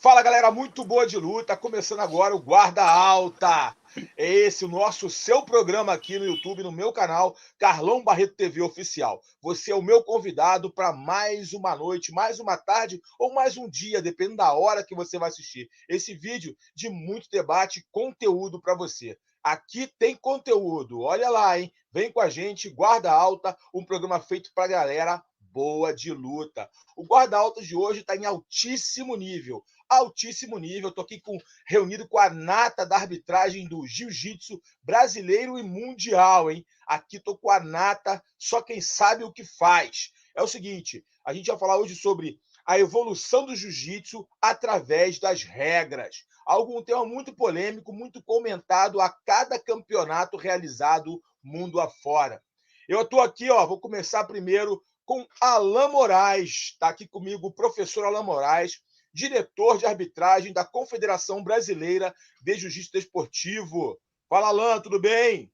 Fala, galera, muito boa de luta. Começando agora o Guarda Alta. É esse o nosso, seu programa aqui no YouTube, no meu canal, Carlão Barreto TV Oficial. Você é o meu convidado para mais uma noite, mais uma tarde ou mais um dia, dependendo da hora que você vai assistir. Esse vídeo de muito debate, conteúdo para você. Aqui tem conteúdo, olha lá, hein? Vem com a gente, Guarda Alta, um programa feito para galera boa de luta. O Guarda Alta de hoje está em altíssimo nível. Altíssimo nível. Estou aqui reunido com a nata da arbitragem do jiu-jitsu brasileiro e mundial, hein? Aqui estou com a nata, só quem sabe o que faz. É o seguinte, a gente vai falar hoje sobre a evolução do jiu-jitsu através das regras. Um tema muito polêmico, muito comentado a cada campeonato realizado mundo afora. Eu estou aqui, vou começar primeiro com Alan Moraes. Está aqui comigo o professor Alan Moraes, diretor de arbitragem da Confederação Brasileira de Jiu-Jitsu Desportivo. Fala, Alan, tudo bem?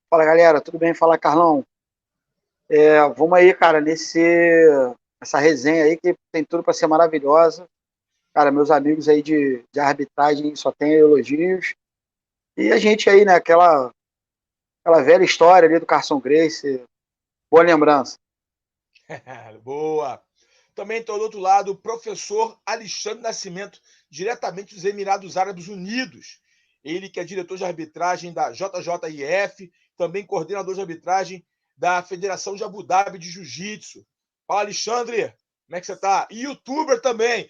Fala, galera, tudo bem? Fala, Carlão. Vamos aí, cara, essa resenha aí que tem tudo para ser maravilhosa. Cara, meus amigos aí de arbitragem só tem elogios. E a gente aí, né, aquela velha história ali do Carson Gracie, boa lembrança. Boa. Também estou do outro lado, o professor Alexandre Nascimento, diretamente dos Emirados Árabes Unidos. Ele que é diretor de arbitragem da JJIF, também coordenador de arbitragem da Federação de Abu Dhabi de Jiu-Jitsu. Fala, Alexandre, como é que você está? E youtuber também,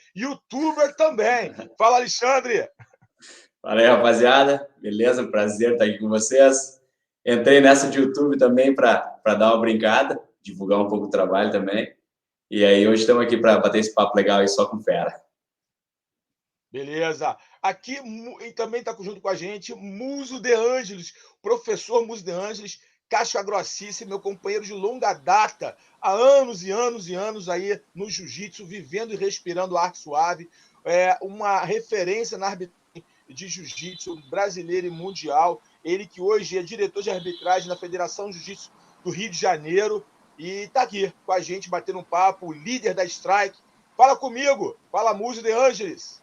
Fala, Alexandre. Fala aí, rapaziada. Beleza? Prazer estar aqui com vocês. Entrei nessa de YouTube também para dar uma brincada, divulgar um pouco o trabalho também. E aí hoje estamos aqui para bater esse papo legal aí só com fera. Beleza. Aqui e também está junto com a gente Muso de Ângeles, professor Muso de Ângeles, casca grossíssima, meu companheiro de longa data, há anos e anos e anos aí no jiu-jitsu, vivendo e respirando arte suave, uma referência na arbitragem de jiu-jitsu brasileiro e mundial. Ele que hoje é diretor de arbitragem na Federação de Jiu-Jitsu do Rio de Janeiro e está aqui com a gente batendo um papo, líder da Strike. Fala comigo, fala Muso de Ângeles.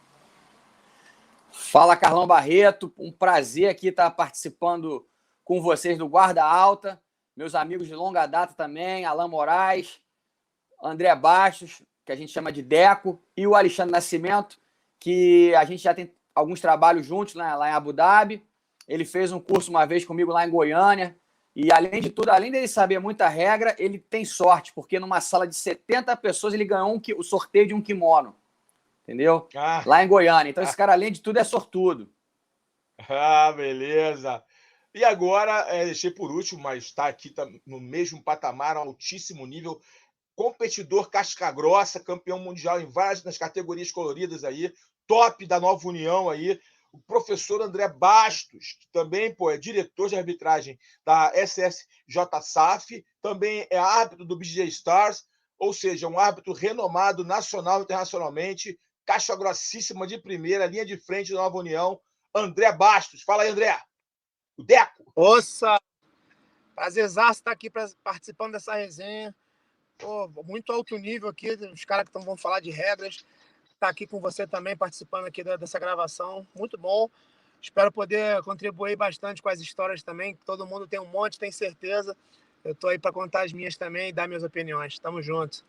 Fala, Carlão Barreto. Um prazer aqui estar participando com vocês do Guarda Alta. Meus amigos de longa data também, Alan Moraes, André Bastos, que a gente chama de Deco, e o Alexandre Nascimento, que a gente já tem alguns trabalhos juntos lá em Abu Dhabi. Ele fez um curso uma vez comigo lá em Goiânia. E, além de tudo, além dele saber muita regra, ele tem sorte, porque numa sala de 70 pessoas ele ganhou o sorteio de um kimono. Entendeu? Lá em Goiânia. Então, esse cara, além de tudo, é sortudo. Beleza. E agora, deixei por último, mas está aqui no mesmo patamar, altíssimo nível, competidor casca grossa, campeão mundial em várias das categorias coloridas aí, top da Nova União aí, o professor André Bastos, que também é diretor de arbitragem da SSJ-SAF, também é árbitro do BJJ Stars, ou seja, um árbitro renomado nacional e internacionalmente, caixa grossíssima de primeira, linha de frente da Nova União, André Bastos. Fala aí, André. O Deco. Nossa, prazerzaço estar aqui participando dessa resenha. Pô, muito alto nível aqui, os caras que vão falar de regras. Estar aqui com você também, participando aqui dessa gravação. Muito bom. Espero poder contribuir bastante com as histórias também, que todo mundo tem um monte, tem certeza. Eu estou aí para contar as minhas também e dar minhas opiniões. Tamo junto.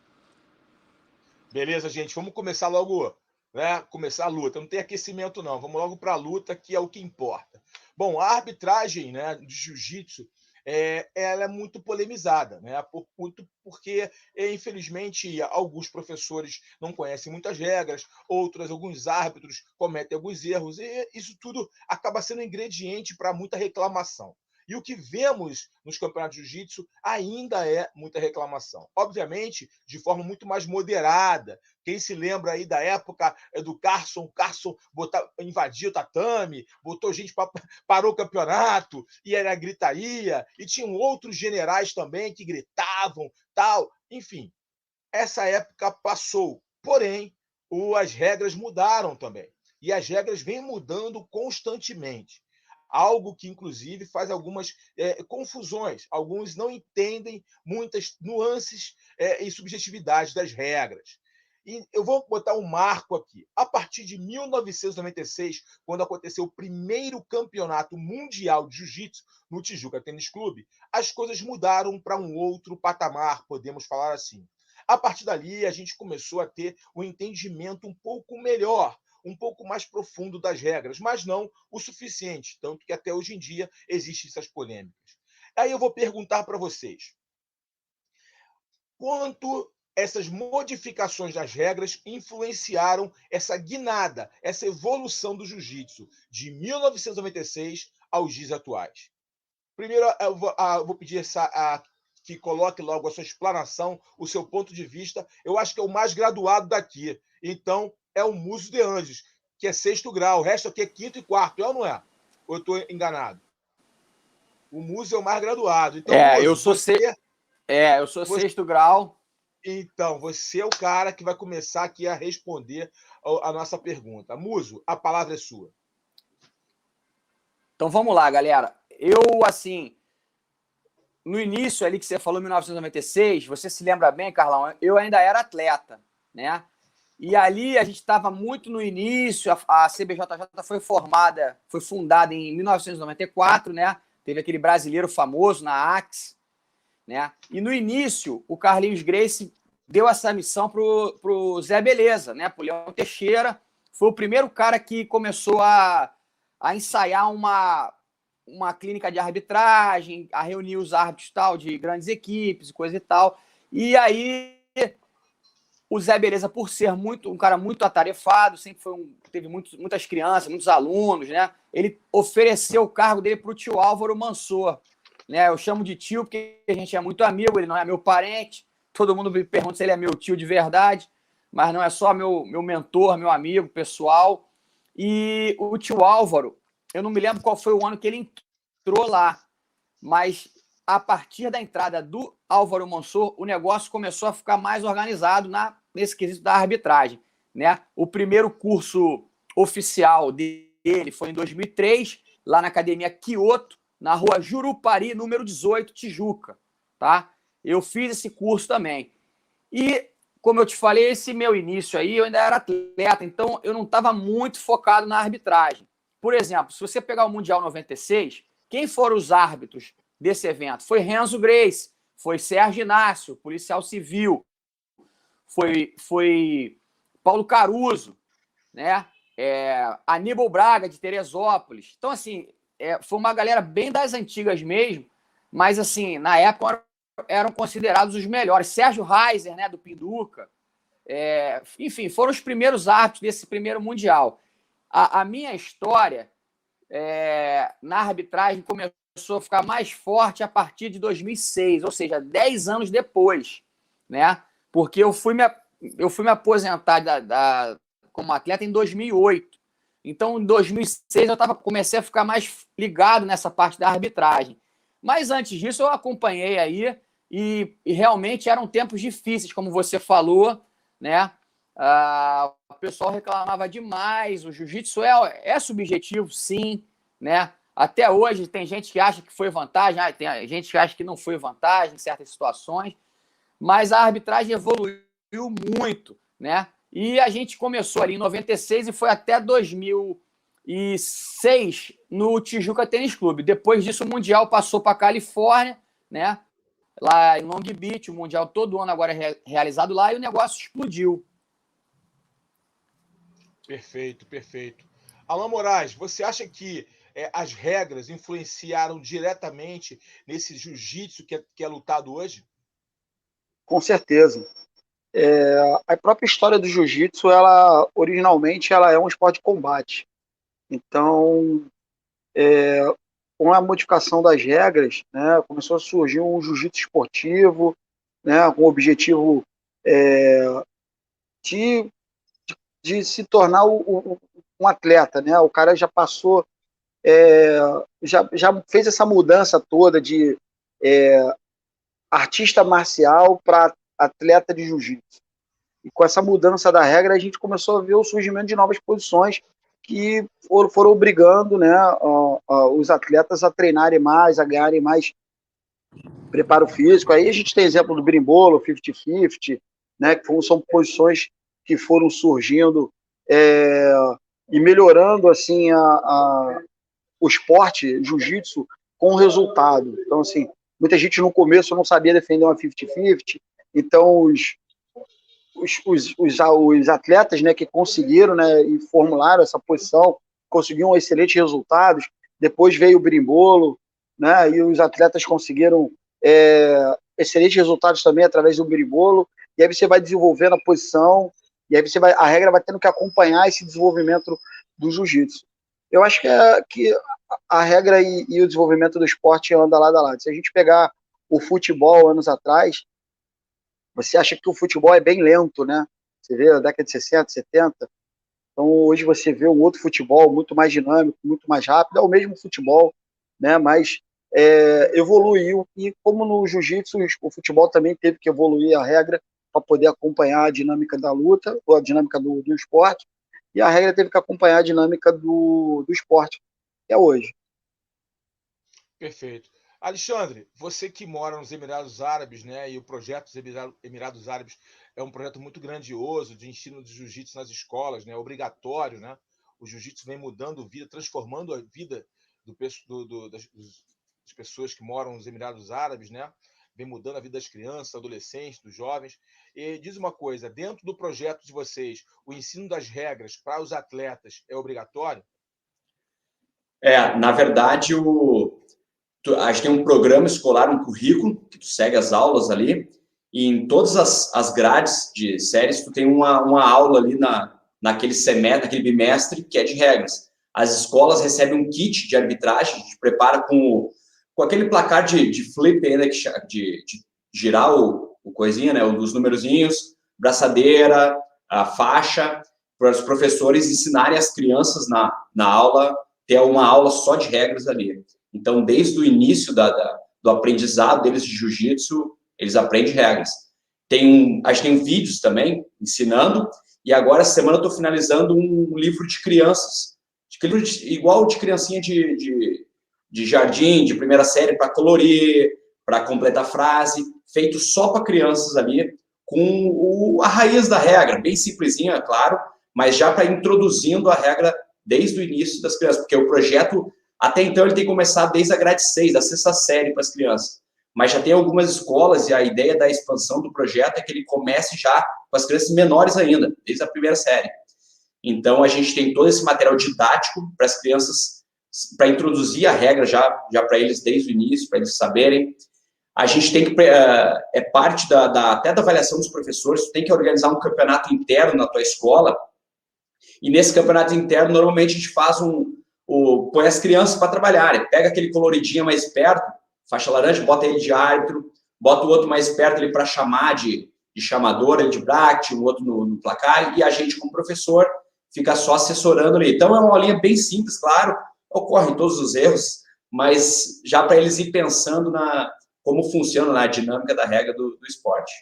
Beleza, gente. Vamos começar logo, né? Começar a luta. Não tem aquecimento, não. Vamos logo para a luta, que é o que importa. Bom, a arbitragem, né, de jiu-jitsu, ela é muito polemizada, né? Porque, infelizmente, alguns professores não conhecem muitas regras, alguns árbitros cometem alguns erros, e isso tudo acaba sendo ingrediente para muita reclamação. E o que vemos nos campeonatos de jiu-jitsu ainda é muita reclamação. Obviamente, de forma muito mais moderada. Quem se lembra aí da época do Carson, o Carson invadiu o tatame, botou gente, parou o campeonato, e era gritaria, e tinham outros generais também que gritavam, tal. Enfim, essa época passou. Porém, as regras mudaram também. E as regras vêm mudando constantemente. Algo que, inclusive, faz algumas confusões. Alguns não entendem muitas nuances e subjetividades das regras. E eu vou botar um marco aqui. A partir de 1996, quando aconteceu o primeiro campeonato mundial de jiu-jitsu no Tijuca Tênis Clube, as coisas mudaram para um outro patamar, podemos falar assim. A partir dali, a gente começou a ter um entendimento um pouco melhor, um pouco mais profundo das regras, mas não o suficiente, tanto que até hoje em dia existem essas polêmicas. Aí eu vou perguntar para vocês: quanto essas modificações das regras influenciaram essa guinada, essa evolução do jiu-jitsu de 1996 aos dias atuais? Primeiro, eu vou pedir que coloque logo a sua explanação, o seu ponto de vista. Eu acho que é o mais graduado daqui. Então, é o Muso de Anjos, que é 6º grau. O resto aqui é 5º e 4º, é ou não é? Ou eu estou enganado? O Muso é o mais graduado. Então, Muso, eu sou 6º grau. Então, você é o cara que vai começar aqui a responder a nossa pergunta. Muso, a palavra é sua. Então, vamos lá, galera. No início ali que você falou, 1996, você se lembra bem, Carlão, eu ainda era atleta, né? E ali a gente estava muito no início, a CBJJ foi fundada em 1994, né? Teve aquele brasileiro famoso na AX, né? E no início, o Carlinhos Gracie deu essa missão pro Zé Beleza, né? Pro Leão Teixeira. Foi o primeiro cara que começou a ensaiar uma clínica de arbitragem, a reunir os árbitros tal, de grandes equipes e coisa e tal. E aí, o Zé Beleza, por ser um cara muito atarefado, sempre teve muitas crianças, muitos alunos, né? Ele ofereceu o cargo dele para o tio Álvaro Mansor, né? Eu chamo de tio porque a gente é muito amigo, ele não é meu parente. Todo mundo me pergunta se ele é meu tio de verdade, mas não é só meu mentor, meu amigo pessoal. E o tio Álvaro, eu não me lembro qual foi o ano que ele entrou lá, mas a partir da entrada do Álvaro Mansor, o negócio começou a ficar mais organizado nesse quesito da arbitragem, né? O primeiro curso oficial dele foi em 2003, lá na Academia Kyoto, na rua Jurupari, número 18, Tijuca, tá? Eu fiz esse curso também. E, como eu te falei, esse meu início aí, eu ainda era atleta, então eu não estava muito focado na arbitragem. Por exemplo, se você pegar o Mundial 96, quem foram os árbitros desse evento? Foi Renzo Gracie, foi Sérgio Inácio, policial civil, foi Paulo Caruso, né? Aníbal Braga, de Teresópolis. Então, assim, foi uma galera bem das antigas mesmo, mas, assim, na época eram considerados os melhores. Sérgio Reiser, né, do Pinduca. Enfim, foram os primeiros árbitros desse primeiro Mundial. A minha história na arbitragem começou a ficar mais forte a partir de 2006, ou seja, 10 anos depois, né? Porque eu fui me aposentar como atleta em 2008. Então, em 2006, eu comecei a ficar mais ligado nessa parte da arbitragem. Mas antes disso, eu acompanhei aí e realmente eram tempos difíceis, como você falou, né? O pessoal reclamava demais, o jiu-jitsu é subjetivo, sim, né? Até hoje tem gente que acha que foi vantagem, tem gente que acha que não foi vantagem em certas situações, mas a arbitragem evoluiu muito, né? E a gente começou ali em 96 e foi até 2006 no Tijuca Tênis Clube. Depois disso, o Mundial passou para a Califórnia, né? Lá em Long Beach, o Mundial todo ano agora é realizado lá e o negócio explodiu. Perfeito, perfeito. Alain Moraes, você acha que as regras influenciaram diretamente nesse jiu-jitsu que é lutado hoje? Com certeza. A própria história do jiu-jitsu, originalmente, ela é um esporte de combate. Então, com a modificação das regras, né, começou a surgir um jiu-jitsu esportivo, né, com o objetivo de se tornar um atleta, né? O cara já passou, já fez essa mudança toda de artista marcial para atleta de jiu-jitsu. E com essa mudança da regra, a gente começou a ver o surgimento de novas posições que foram obrigando, né, os atletas a treinarem mais, a ganharem mais preparo físico. Aí a gente tem exemplo do berimbolo, 50-50, né, que são posições que foram surgindo e melhorando assim o esporte, jiu-jitsu, com resultado. Então, assim, muita gente no começo não sabia defender uma 50-50, então os atletas, né, que conseguiram, né, e formularam essa posição, conseguiram excelentes resultados. Depois veio o berimbolo, né, e os atletas conseguiram excelentes resultados também através do berimbolo. E aí você vai desenvolvendo a posição, e aí a regra vai tendo que acompanhar esse desenvolvimento do jiu-jitsu. Eu acho que a regra e o desenvolvimento do esporte anda lado a lado. Se a gente pegar o futebol anos atrás, você acha que o futebol é bem lento, né? Você vê a década de 60, 70. Então, hoje você vê um outro futebol muito mais dinâmico, muito mais rápido. É o mesmo futebol, né? Mas evoluiu. E como no jiu-jitsu, o futebol também teve que evoluir a regra para poder acompanhar a dinâmica da luta, ou a dinâmica do esporte. E a regra teve que acompanhar a dinâmica do esporte, que é hoje. Perfeito. Alexandre, você que mora nos Emirados Árabes, né, e o projeto dos Emirados Árabes é um projeto muito grandioso de ensino de jiu-jitsu nas escolas, né, obrigatório, né? O jiu-jitsu vem mudando vida, transformando a vida das pessoas que moram nos Emirados Árabes, né? Vem mudando a vida das crianças, adolescentes, dos jovens. E diz uma coisa, dentro do projeto de vocês, o ensino das regras para os atletas é obrigatório? Na verdade, a gente tem um programa escolar, um currículo, que tu segue as aulas ali, e em todas as grades de séries, tu tem uma aula ali naquele semestre, naquele bimestre, que é de regras. As escolas recebem um kit de arbitragem, a gente prepara com aquele placar de flip ainda, de girar o coisinha, né, os numerozinhos, braçadeira, a faixa, para os professores ensinarem as crianças na aula, ter uma aula só de regras ali. Então, desde o início do aprendizado deles de jiu-jitsu, eles aprendem regras. A gente tem vídeos também ensinando, e agora, essa semana, eu estou finalizando um livro de crianças, igual de criancinha de jardim, de primeira série, para colorir, para completar frase, feito só para crianças ali, com a raiz da regra, bem simplesinha, claro, mas já para introduzindo a regra desde o início das crianças, porque o projeto, até então, ele tem começado desde a grade 6, da sexta série para as crianças. Mas já tem algumas escolas, e a ideia da expansão do projeto é que ele comece já com as crianças menores ainda, desde a primeira série. Então, a gente tem todo esse material didático para as crianças, para introduzir a regra já para eles desde o início, para eles saberem. A gente tem que, parte até da avaliação dos professores, tu tem que organizar um campeonato interno na tua escola, e nesse campeonato interno, normalmente a gente faz põe as crianças para trabalhar, pega aquele coloridinho mais perto, faixa laranja, bota ele de árbitro, bota o outro mais perto ali para chamar de chamador, ele de bracket, o outro no placar, e a gente, como professor, fica só assessorando ali. Então, é uma aulinha bem simples, claro, ocorrem todos os erros, mas já para eles ir pensando como funciona a dinâmica da regra do esporte.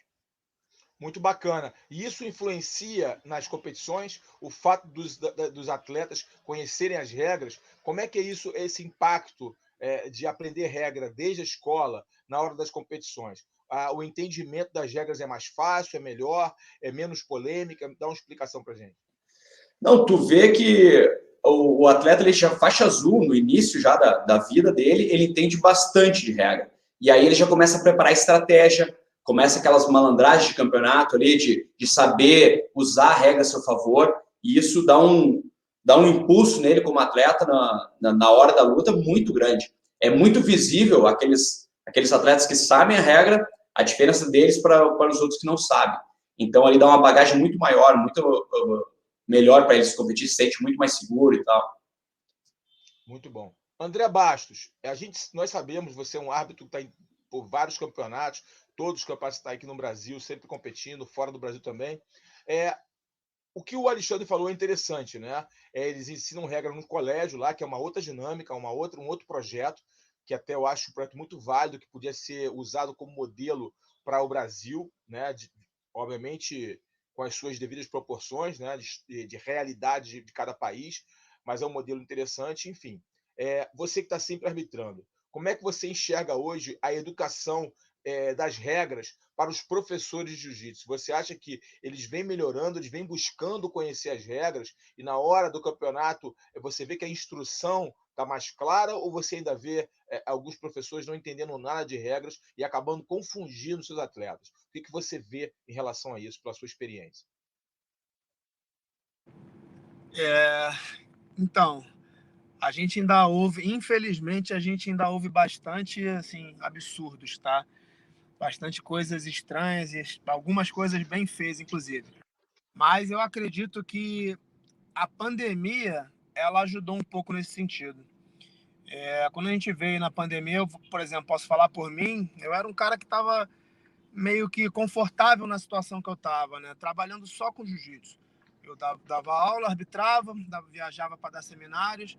Muito bacana. E isso influencia nas competições, o fato dos atletas conhecerem as regras. Como é que é isso, esse impacto de aprender regra desde a escola na hora das competições? O entendimento das regras é mais fácil, é melhor, é menos polêmica? Dá uma explicação para a gente. Não, tu vê que o atleta, ele já faixa azul, no início já da vida dele, ele entende bastante de regra. E aí ele já começa a preparar estratégia, começa aquelas malandragens de campeonato ali, de saber usar a regra a seu favor, e isso dá um impulso nele como atleta na hora da luta muito grande. É muito visível aqueles atletas que sabem a regra, a diferença deles para os outros que não sabem. Então, ele dá uma bagagem muito maior, muito melhor para eles competir, se sente muito mais seguro e tal. Muito bom. André Bastos, nós sabemos, você é um árbitro que está por vários campeonatos, todos os campeonatos estão aqui no Brasil, sempre competindo, fora do Brasil também. O que o Alexandre falou é interessante, né? Eles ensinam regra no colégio lá, que é uma outra dinâmica, um outro projeto, que até eu acho um projeto muito válido, que podia ser usado como modelo para o Brasil, né? Obviamente, com as suas devidas proporções, né? de realidade de cada país, mas é um modelo interessante, enfim. Você que está sempre arbitrando, como é que você enxerga hoje a educação das regras para os professores de jiu-jitsu? Você acha que eles vêm melhorando, eles vêm buscando conhecer as regras e na hora do campeonato você vê que a instrução está mais clara ou você ainda vê alguns professores não entendendo nada de regras e acabando confundindo seus atletas? O que você vê em relação a isso, pela sua experiência? Então, a gente ainda ouve, infelizmente, a gente ainda ouve bastante, assim, absurdos, tá? Bastante coisas estranhas e algumas coisas bem feias, inclusive. Mas eu acredito que a pandemia, ela ajudou um pouco nesse sentido. Quando a gente veio na pandemia, eu, por exemplo, posso falar por mim, eu era um cara que estava meio que confortável na situação que eu estava, né? Trabalhando só com jiu-jitsu. Eu dava aula, arbitrava, viajava para dar seminários,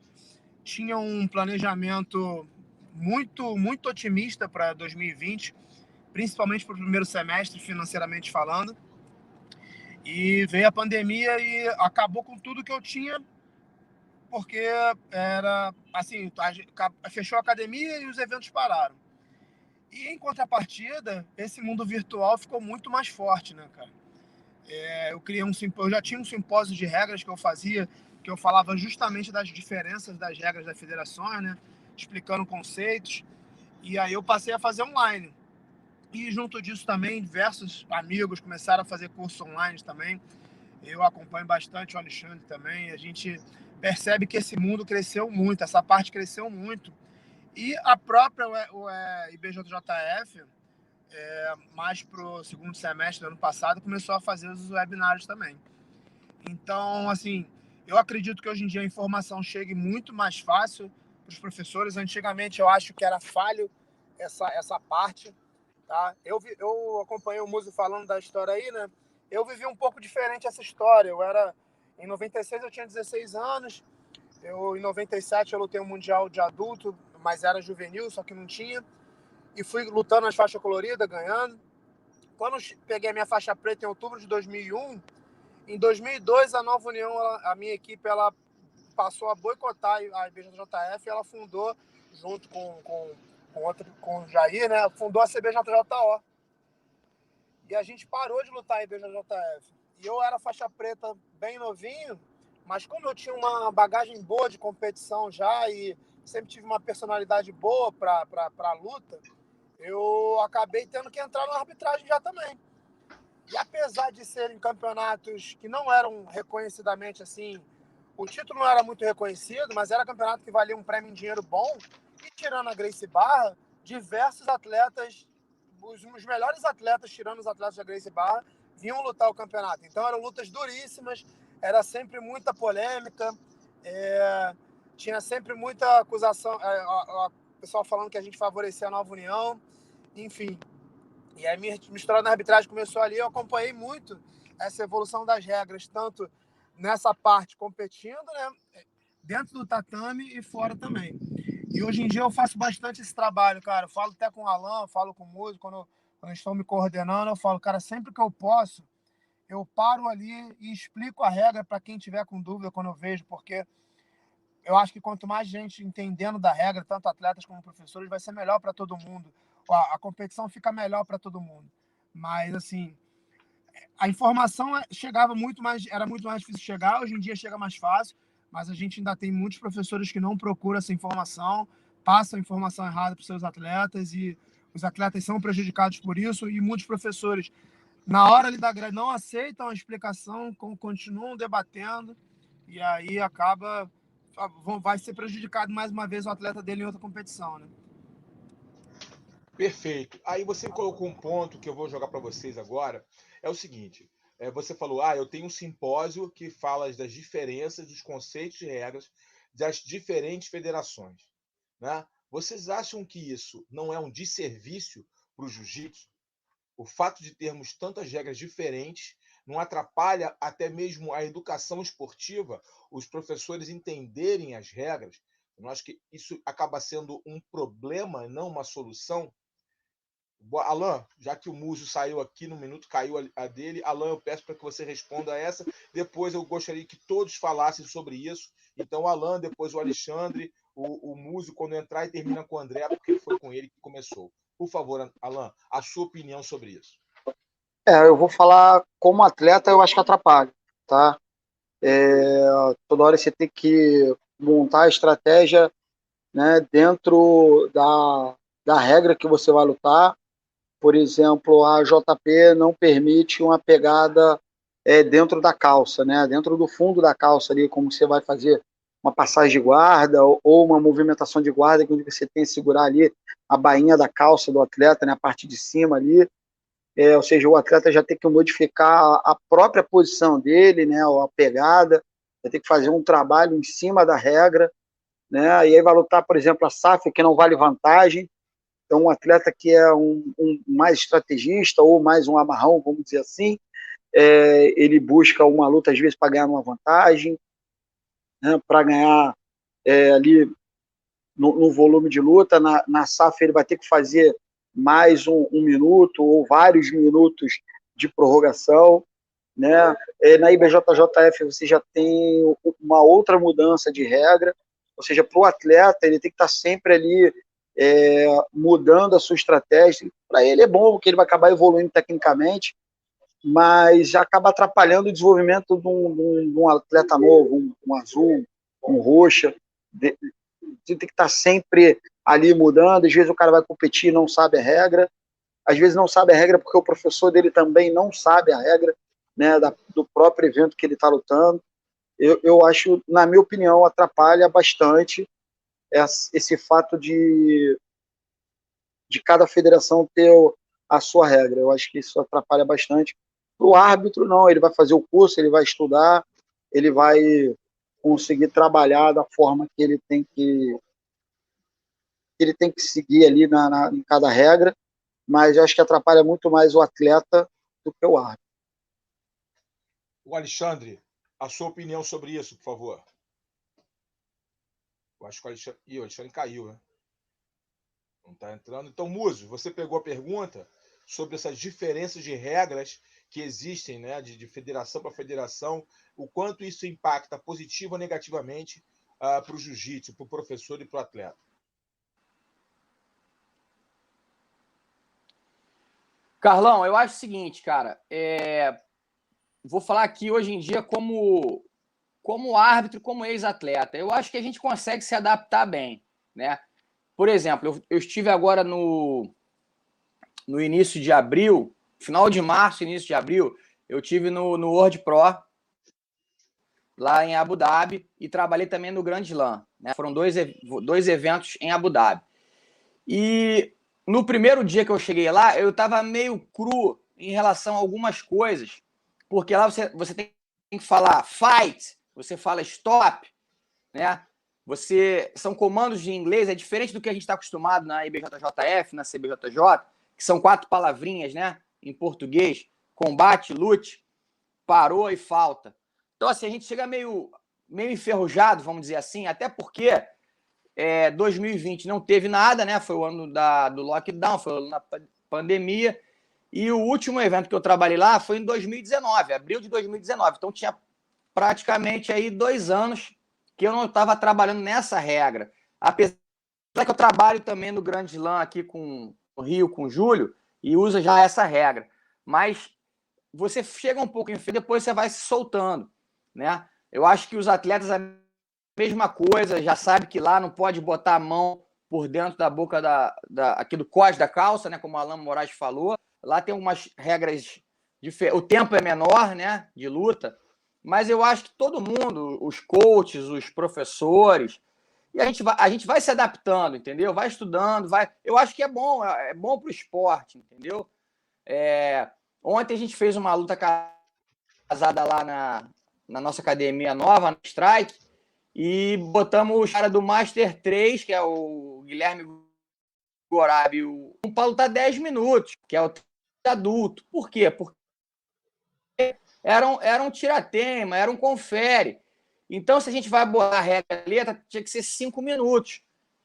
tinha um planejamento muito otimista para 2020, principalmente para o primeiro semestre, financeiramente falando. E veio a pandemia e acabou com tudo que eu tinha, porque era assim, fechou a academia e os eventos pararam. E em contrapartida, esse mundo virtual ficou muito mais forte, né, cara? Eu já tinha um simpósio de regras que eu fazia, que eu falava justamente das diferenças das regras das federações, né? Explicando conceitos. E aí eu passei a fazer online. E junto disso também, diversos amigos começaram a fazer curso online também. Eu acompanho bastante o Alexandre também. A gente percebe que esse mundo cresceu muito, essa parte cresceu muito. E a própria IBJJF, mais para o segundo semestre do ano passado, começou a fazer os webinários também. Então, assim, eu acredito que hoje em dia a informação chegue muito mais fácil para os professores. Antigamente eu acho que era falho essa parte. Tá? Eu acompanhei o Muzi falando da história aí, né? Eu vivi um pouco diferente essa história. Em 96 eu tinha 16 anos. Em 97 eu lutei um mundial de adulto, mas era juvenil, só que não tinha. E fui lutando nas faixas coloridas, ganhando. Quando eu peguei a minha faixa preta em outubro de 2001, em 2002 a Nova União, a minha equipe, ela passou a boicotar a IBJJF e ela fundou, junto com o Jair, né? Fundou a CBJJO. E a gente parou de lutar em IBJJF. E eu era faixa preta bem novinho, mas como eu tinha uma bagagem boa de competição já e sempre tive uma personalidade boa para a luta, eu acabei tendo que entrar na arbitragem já também. E apesar de serem campeonatos que não eram reconhecidamente assim, o título não era muito reconhecido, mas era campeonato que valia um prêmio em dinheiro bom, e tirando a Gracie Barra, diversos atletas, os melhores atletas, tirando os atletas da Gracie Barra, vinham lutar o campeonato. Então eram lutas duríssimas, era sempre muita polêmica, tinha sempre muita acusação, o pessoal falando que a gente favorecia a Nova União, enfim. E a minha história na arbitragem começou ali, eu acompanhei muito essa evolução das regras, tanto nessa parte competindo, né, dentro do tatame e fora também. E hoje em dia eu faço bastante esse trabalho, cara. Eu falo até com o Alan, falo com o músico, quando estão me coordenando, eu falo, cara, sempre que eu posso, eu paro ali e explico a regra para quem tiver com dúvida quando eu vejo, porque eu acho que quanto mais gente entendendo da regra, tanto atletas como professores, vai ser melhor para todo mundo. A competição fica melhor para todo mundo. Mas, assim, a informação chegava muito mais, era muito mais difícil chegar, hoje em dia chega mais fácil, mas a gente ainda tem muitos professores que não procuram essa informação, passam a informação errada para os seus atletas e os atletas são prejudicados por isso e muitos professores, na hora ali da grade, não aceitam a explicação, continuam debatendo e aí vai ser prejudicado mais uma vez o atleta dele em outra competição, né? Perfeito. Aí você colocou um ponto que eu vou jogar para vocês agora. É o seguinte: você falou, eu tenho um simpósio que fala das diferenças, dos conceitos e regras das diferentes federações. Né? Vocês acham que isso não é um desserviço para o jiu-jitsu? O fato de termos tantas regras diferentes não atrapalha até mesmo a educação esportiva, os professores entenderem as regras? Eu acho que isso acaba sendo um problema, não uma solução. Alan, já que o Muso saiu aqui no minuto, caiu a dele. Alan, eu peço para que você responda a essa. Depois eu gostaria que todos falassem sobre isso. Então, o Alan, depois o Alexandre, o Muso, quando entrar, e termina com o André, porque foi com ele que começou. Por favor, Alan, a sua opinião sobre isso. Eu vou falar como atleta, eu acho que atrapalha, tá? Toda hora você tem que montar a estratégia, né, dentro da regra que você vai lutar. Por exemplo, a JP não permite uma pegada dentro da calça, né, dentro do fundo da calça ali, como você vai fazer uma passagem de guarda ou uma movimentação de guarda, onde você tem que segurar ali a bainha da calça do atleta, né, a parte de cima ali. Ou seja, o atleta já tem que modificar a própria posição dele, né, a pegada, vai ter que fazer um trabalho em cima da regra, né, e aí vai lutar, por exemplo, a SAF, que não vale vantagem, então um atleta que é um mais estrategista ou mais um amarrão, vamos dizer assim, ele busca uma luta, às vezes, para ganhar uma vantagem, né, para ganhar ali no volume de luta. Na SAF ele vai ter que fazer mais um minuto ou vários minutos de prorrogação, né? Na IBJJF você já tem uma outra mudança de regra, ou seja, para o atleta ele tem que estar sempre ali mudando a sua estratégia. Para ele é bom, porque ele vai acabar evoluindo tecnicamente, mas já acaba atrapalhando o desenvolvimento de um atleta novo, um azul, um roxa. Tem que estar sempre ali mudando. Às vezes o cara vai competir e não sabe a regra, às vezes não sabe a regra porque o professor dele também não sabe a regra, né, do próprio evento que ele está lutando. Eu acho, na minha opinião, atrapalha bastante esse fato de cada federação ter a sua regra. Eu acho que isso atrapalha bastante. Para o árbitro, não, ele vai fazer o curso, ele vai estudar, ele vai conseguir trabalhar da forma que ele tem que seguir ali em cada regra, mas eu acho que atrapalha muito mais o atleta do que o árbitro. O Alexandre, a sua opinião sobre isso, por favor. Eu acho que o Alexandre caiu, né? Não está entrando. Então, Muso, você pegou a pergunta sobre essas diferenças de regras que existem, né, de federação para federação, o quanto isso impacta positivo ou negativamente para o jiu-jitsu, para o professor e para o atleta. Carlão, eu acho o seguinte, cara, vou falar aqui hoje em dia como árbitro, como ex-atleta. Eu acho que a gente consegue se adaptar bem, né? Por exemplo, eu estive agora no início de abril, final de março, início de abril, eu estive no World Pro, lá em Abu Dhabi, e trabalhei também no Grand Slam, né? Foram dois eventos em Abu Dhabi. E no primeiro dia que eu cheguei lá, eu estava meio cru em relação a algumas coisas, porque lá você tem que falar fight, você fala stop, né? São comandos de inglês, é diferente do que a gente está acostumado na IBJJF, na CBJJ, que são 4 palavrinhas, né? Em português: combate, lute, parou e falta. Então, assim, a gente chega meio enferrujado, vamos dizer assim, até porque 2020 não teve nada, né? Foi o ano do lockdown, foi o ano da pandemia. E o último evento que eu trabalhei lá foi em 2019, abril de 2019. Então tinha praticamente aí 2 anos que eu não estava trabalhando nessa regra. Apesar que eu trabalho também no Grand Slam aqui no Rio, com o Júlio, e usa já essa regra. Mas você chega um pouco em frente, depois você vai se soltando, né? Eu acho que os atletas mesma coisa, já sabe que lá não pode botar a mão por dentro da boca aqui do cós da calça, né? Como o Alan Moraes falou. Lá tem umas regras diferentes. O tempo é menor, né? De luta. Mas eu acho que todo mundo, os coaches, os professores, e a gente vai se adaptando, entendeu? Vai estudando, vai. Eu acho que é bom para o esporte, entendeu? Ontem a gente fez uma luta casada lá na nossa academia nova, no Strike, e botamos o cara do Master 3, que é o Guilherme Gorabi, para lutar 10 minutos, que é o adulto. Por quê? Porque era um tiratema, era um confere. Então, se a gente vai botar a regra ali, tinha que ser 5 minutos.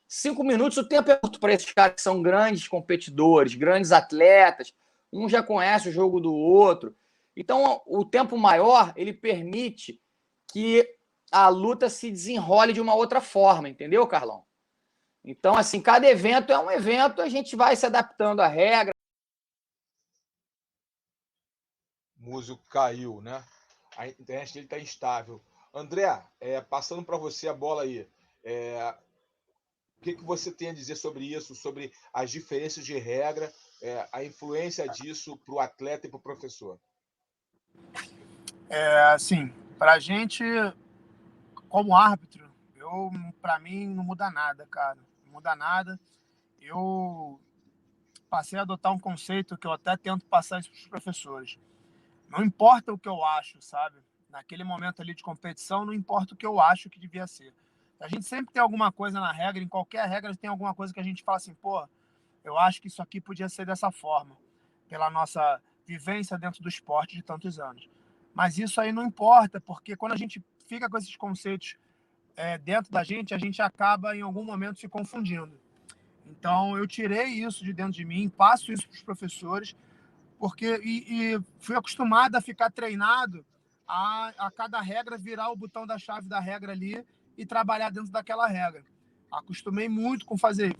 5 minutos, o tempo é curto para esses caras que são grandes competidores, grandes atletas. Um já conhece o jogo do outro. Então, o tempo maior, ele permite que a luta se desenrole de uma outra forma, entendeu, Carlão? Então, assim, cada evento é um evento, a gente vai se adaptando à regra. O músico caiu, né? A internet dele está instável. André, passando para você a bola aí. O que você tem a dizer sobre isso, sobre as diferenças de regra, a influência disso para o atleta e para o professor? Assim, para a gente, como árbitro, para mim não muda nada, cara. Não muda nada. Eu passei a adotar um conceito que eu até tento passar isso para os professores. Não importa o que eu acho, sabe? Naquele momento ali de competição, não importa o que eu acho que devia ser. A gente sempre tem alguma coisa na regra, em qualquer regra tem alguma coisa que a gente fala assim, pô, eu acho que isso aqui podia ser dessa forma, pela nossa vivência dentro do esporte de tantos anos. Mas isso aí não importa, porque quando a gente fica com esses conceitos dentro da gente, a gente acaba em algum momento se confundindo. Então eu tirei isso de dentro de mim, passo isso para os professores, porque e fui acostumado a ficar treinado a cada regra virar o botão da chave da regra ali e trabalhar dentro daquela regra. Acostumei muito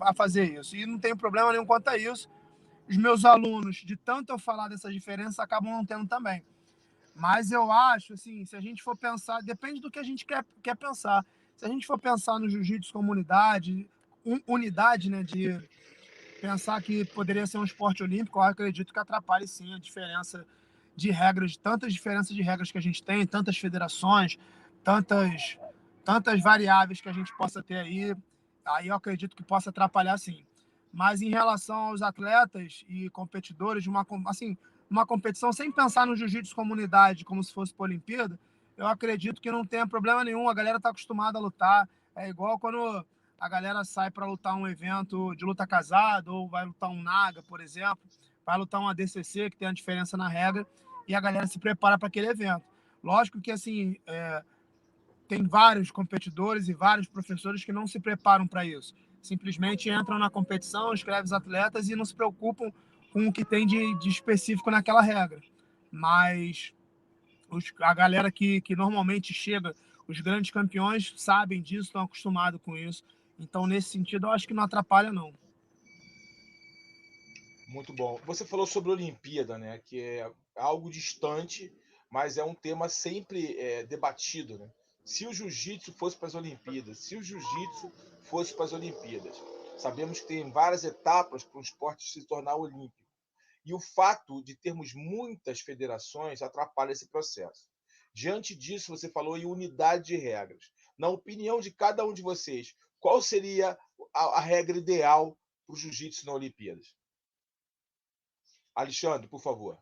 a fazer isso e não tenho problema nenhum quanto a isso. Os meus alunos, de tanto eu falar dessas diferenças, acabam não tendo também. Mas eu acho, assim, se a gente for pensar, depende do que a gente quer pensar. Se a gente for pensar no jiu-jitsu como unidade, né, de pensar que poderia ser um esporte olímpico, eu acredito que atrapalhe sim a diferença de regras, tantas diferenças de regras que a gente tem, tantas federações, tantas variáveis que a gente possa ter aí eu acredito que possa atrapalhar sim. Mas em relação aos atletas e competidores de uma competição sem pensar no jiu-jitsu como unidade, como se fosse para a Olimpíada, eu acredito que não tenha problema nenhum, a galera está acostumada a lutar, é igual quando a galera sai para lutar um evento de luta casada, ou vai lutar um Naga, por exemplo, vai lutar um ADCC, que tem a diferença na regra, e a galera se prepara para aquele evento. Lógico que, assim, tem vários competidores e vários professores que não se preparam para isso. Simplesmente entram na competição, escrevem os atletas e não se preocupam com o que tem de específico naquela regra. Mas a galera que normalmente chega, os grandes campeões, sabem disso, estão acostumados com isso. Então, nesse sentido, eu acho que não atrapalha, não. Muito bom. Você falou sobre a Olimpíada, né? Que é algo distante, mas é um tema sempre debatido, né? Se o jiu-jitsu fosse para as Olimpíadas, se o jiu-jitsu fosse para as Olimpíadas. Sabemos que tem várias etapas para um esporte se tornar olímpico. E o fato de termos muitas federações atrapalha esse processo. Diante disso, você falou em unidade de regras. Na opinião de cada um de vocês, qual seria a regra ideal para o jiu-jitsu na Olimpíadas? Alexandre, por favor.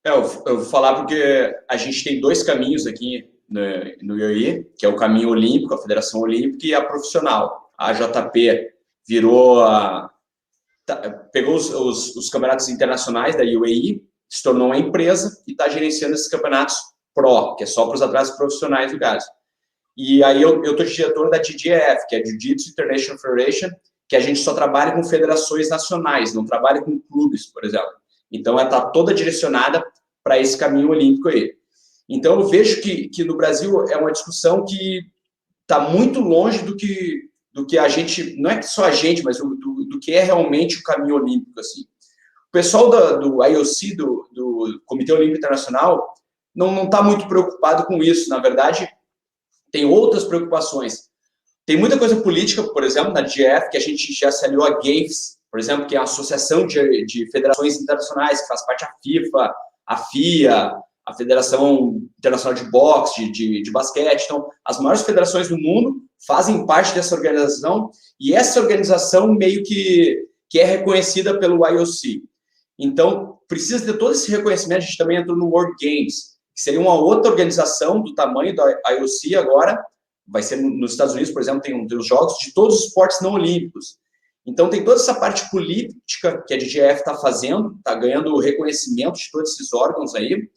Eu vou falar porque a gente tem dois caminhos aqui no IOI, que é o caminho olímpico, a Federação Olímpica, e a profissional. A AJP pegou os campeonatos internacionais da UAE, se tornou uma empresa e está gerenciando esses campeonatos pro, que é só para os atletas profissionais do caso. E aí eu estou diretor da DGF, que é Jiu-Jitsu International Federation, que a gente só trabalha com federações nacionais, não trabalha com clubes, por exemplo. Então, ela está toda direcionada para esse caminho olímpico aí. Então, eu vejo que no Brasil é uma discussão que está muito longe do que a gente, não é só a gente, mas do que é realmente o caminho olímpico, assim. O pessoal do IOC, do Comitê Olímpico Internacional, não está muito preocupado com isso. Na verdade, tem outras preocupações. Tem muita coisa política, por exemplo, na DGF, que a gente já se aliou a GAFES, por exemplo, que é a Associação de Federações Internacionais, que faz parte da FIFA, a FIA, a Federação Internacional de Boxe, de basquete. Então, as maiores federações do mundo fazem parte dessa organização, e essa organização meio que é reconhecida pelo IOC. Então, precisa ter todo esse reconhecimento. A gente também entrou no World Games, que seria uma outra organização do tamanho da IOC agora. Vai ser nos Estados Unidos, por exemplo, tem os jogos de todos os esportes não olímpicos. Então, tem toda essa parte política que a DGF está fazendo, está ganhando o reconhecimento de todos esses órgãos aí.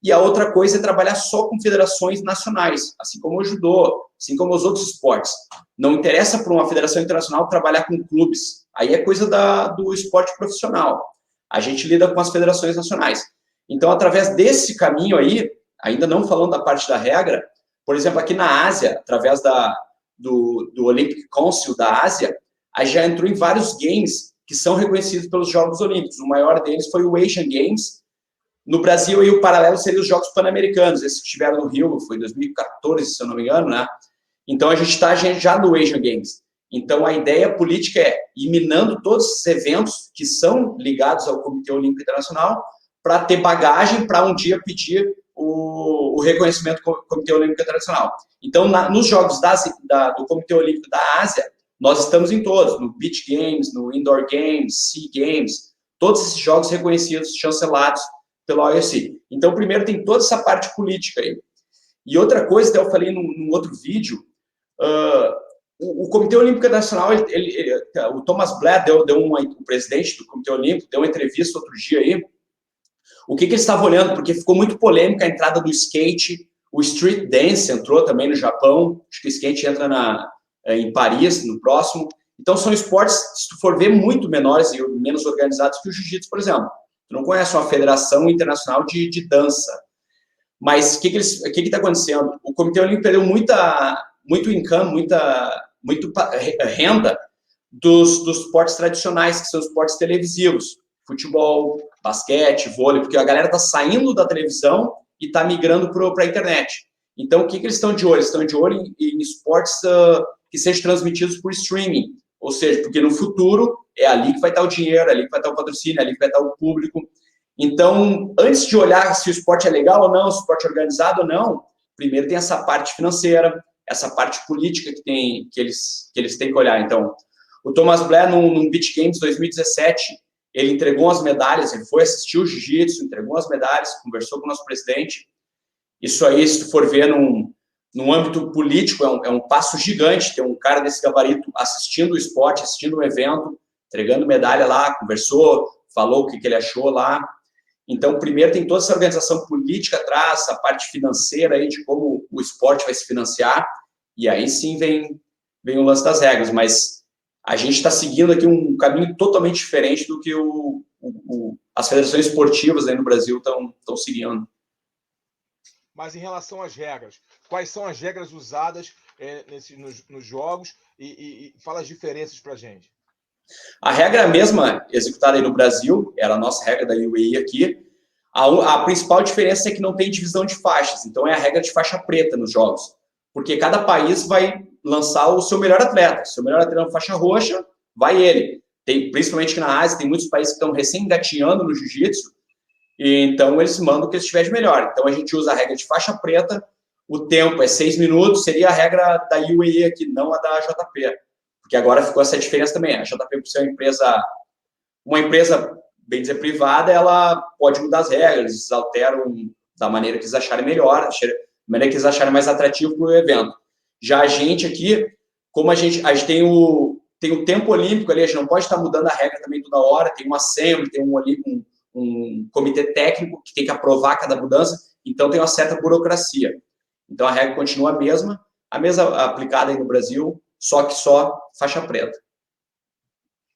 E a outra coisa é trabalhar só com federações nacionais, assim como o judô, assim como os outros esportes. Não interessa para uma federação internacional trabalhar com clubes. Aí é coisa do esporte profissional. A gente lida com as federações nacionais. Então, através desse caminho aí, ainda não falando da parte da regra, por exemplo, aqui na Ásia, através do Olympic Council da Ásia, a gente já entrou em vários games que são reconhecidos pelos Jogos Olímpicos. O maior deles foi o Asian Games. No Brasil, aí, o paralelo seria os Jogos Pan-Americanos. Esses que estiveram no Rio, foi em 2014, se eu não me engano, né? Então, a gente está já no Asian Games. Então, a ideia política é ir minando todos esses eventos que são ligados ao Comitê Olímpico Internacional para ter bagagem para um dia pedir o reconhecimento do Comitê Olímpico Internacional. Então, nos Jogos do Comitê Olímpico da Ásia, nós estamos em todos, no Beach Games, no Indoor Games, Sea Games, todos esses jogos reconhecidos, chancelados pela OIOC. Então, primeiro tem toda essa parte política aí. E outra coisa que eu falei num outro vídeo, o Comitê Olímpico Internacional, o Thomas Blair, o presidente do Comitê Olímpico, deu uma entrevista outro dia aí. O que ele estava olhando? Porque ficou muito polêmica a entrada do skate, o street dance entrou também no Japão, acho que o skate entra em Paris, no próximo. Então, são esportes, se tu for ver, muito menores e menos organizados que o jiu-jitsu, por exemplo. Tu não conhece uma federação internacional de dança. Mas o que está acontecendo? O Comitê Olímpico perdeu muito income, muita renda dos esportes tradicionais, que são os esportes televisivos. Futebol, basquete, vôlei, porque a galera está saindo da televisão e está migrando para a internet. Então, o que eles estão de olho? Eles estão de olho em esportes que sejam transmitidos por streaming. Ou seja, porque no futuro é ali que vai estar o dinheiro, é ali que vai estar o patrocínio, é ali que vai estar o público. Então, antes de olhar se o esporte é legal ou não, se o esporte é organizado ou não, primeiro tem essa parte financeira, essa parte política que eles têm que olhar. Então, o Thomas Blair, num Beach Games 2017, ele entregou as medalhas, ele foi assistir o jiu-jitsu, entregou as medalhas, conversou com o nosso presidente. Isso aí, se tu for ver num âmbito político, é um passo gigante ter um cara desse gabarito assistindo o esporte, assistindo o evento, entregando medalha lá, conversou, falou o que ele achou lá. Então, primeiro tem toda essa organização política atrás, a parte financeira aí de como o esporte vai se financiar, e aí sim vem o lance das regras, mas a gente está seguindo aqui um caminho totalmente diferente do que as federações esportivas aí no Brasil estão seguindo. Mas em relação às regras, quais são as regras usadas nos jogos e fala as diferenças para a gente. A regra mesma executada aí no Brasil, era a nossa regra da UAE aqui. A principal diferença é que não tem divisão de faixas, então é a regra de faixa preta nos jogos, porque cada país vai lançar o seu melhor atleta. Se o melhor atleta é faixa roxa, vai ele. Principalmente que na Ásia, tem muitos países que estão recém-engatinhando no jiu-jitsu, e então eles mandam o que eles estiver de melhor. Então a gente usa a regra de faixa preta, o tempo é 6 minutos, seria a regra da UAE aqui, não a da JP. Porque agora ficou essa diferença também. A JP, por ser uma empresa, bem dizer, privada, ela pode mudar as regras, eles alteram da maneira que eles acharem melhor, da maneira que eles acharem mais atrativo para o evento. Já a gente aqui, como a gente tem o tempo olímpico ali, a gente não pode estar mudando a regra também toda hora, tem uma assembly, tem um comitê técnico que tem que aprovar cada mudança, então tem uma certa burocracia. Então a regra continua a mesma aplicada aí no Brasil, só que só faixa preta.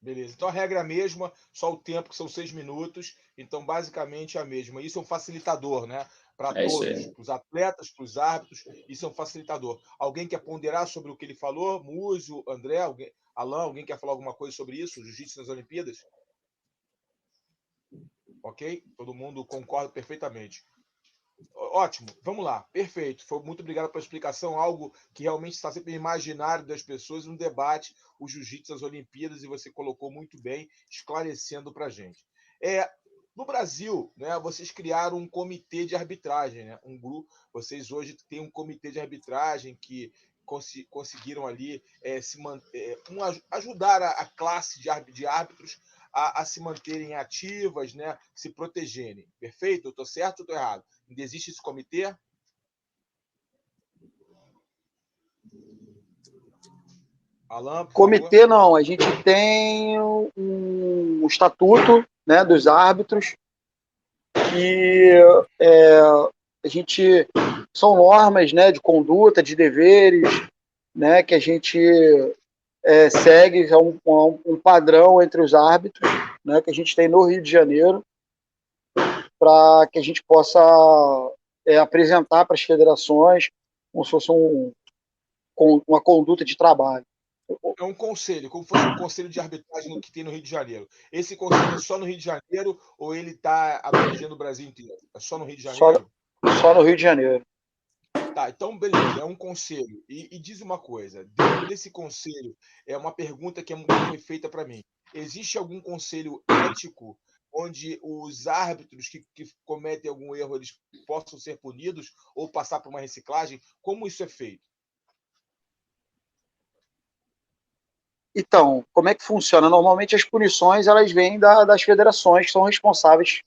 Beleza. Então a regra é a mesma, só o tempo, que são 6 minutos. Então, basicamente, é a mesma. Isso é um facilitador, né? Para todos, para os atletas, para os árbitros, isso é um facilitador. Alguém quer ponderar sobre o que ele falou? Múzio, André, Alan, alguém quer falar alguma coisa sobre isso? Jiu-jitsu nas Olimpíadas? Ok? Todo mundo concorda perfeitamente. Ótimo, vamos lá, perfeito. Muito obrigado pela explicação, algo que realmente está sempre no imaginário das pessoas, um debate, o jiu-jitsu das Olimpíadas, e você colocou muito bem, esclarecendo para a gente. No Brasil, né, vocês criaram um comitê de arbitragem, né? Um grupo, vocês hoje têm um comitê de arbitragem que conseguiram ali ajudar a classe de árbitros a se manterem ativas, né, se protegerem. Perfeito? Eu estou certo ou estou errado? Ainda existe esse comitê? Alan, comitê não, a gente tem um estatuto, né, dos árbitros e a gente são normas, né, de conduta, de deveres, né, que a gente segue um padrão entre os árbitros, né, que a gente tem no Rio de Janeiro, para que a gente possa apresentar para as federações como se fosse uma conduta de trabalho. É um conselho, como fosse um conselho de arbitragem que tem no Rio de Janeiro. Esse conselho é só no Rio de Janeiro ou ele está abrangendo o Brasil inteiro? É só no Rio de Janeiro? Só no Rio de Janeiro. Tá, então beleza, é um conselho. E diz uma coisa, dentro desse conselho, é uma pergunta que foi feita para mim. Existe algum conselho ético onde os árbitros que cometem algum erro eles possam ser punidos ou passar por uma reciclagem? Como isso é feito? Então, como é que funciona? Normalmente as punições elas vêm das federações que são responsáveis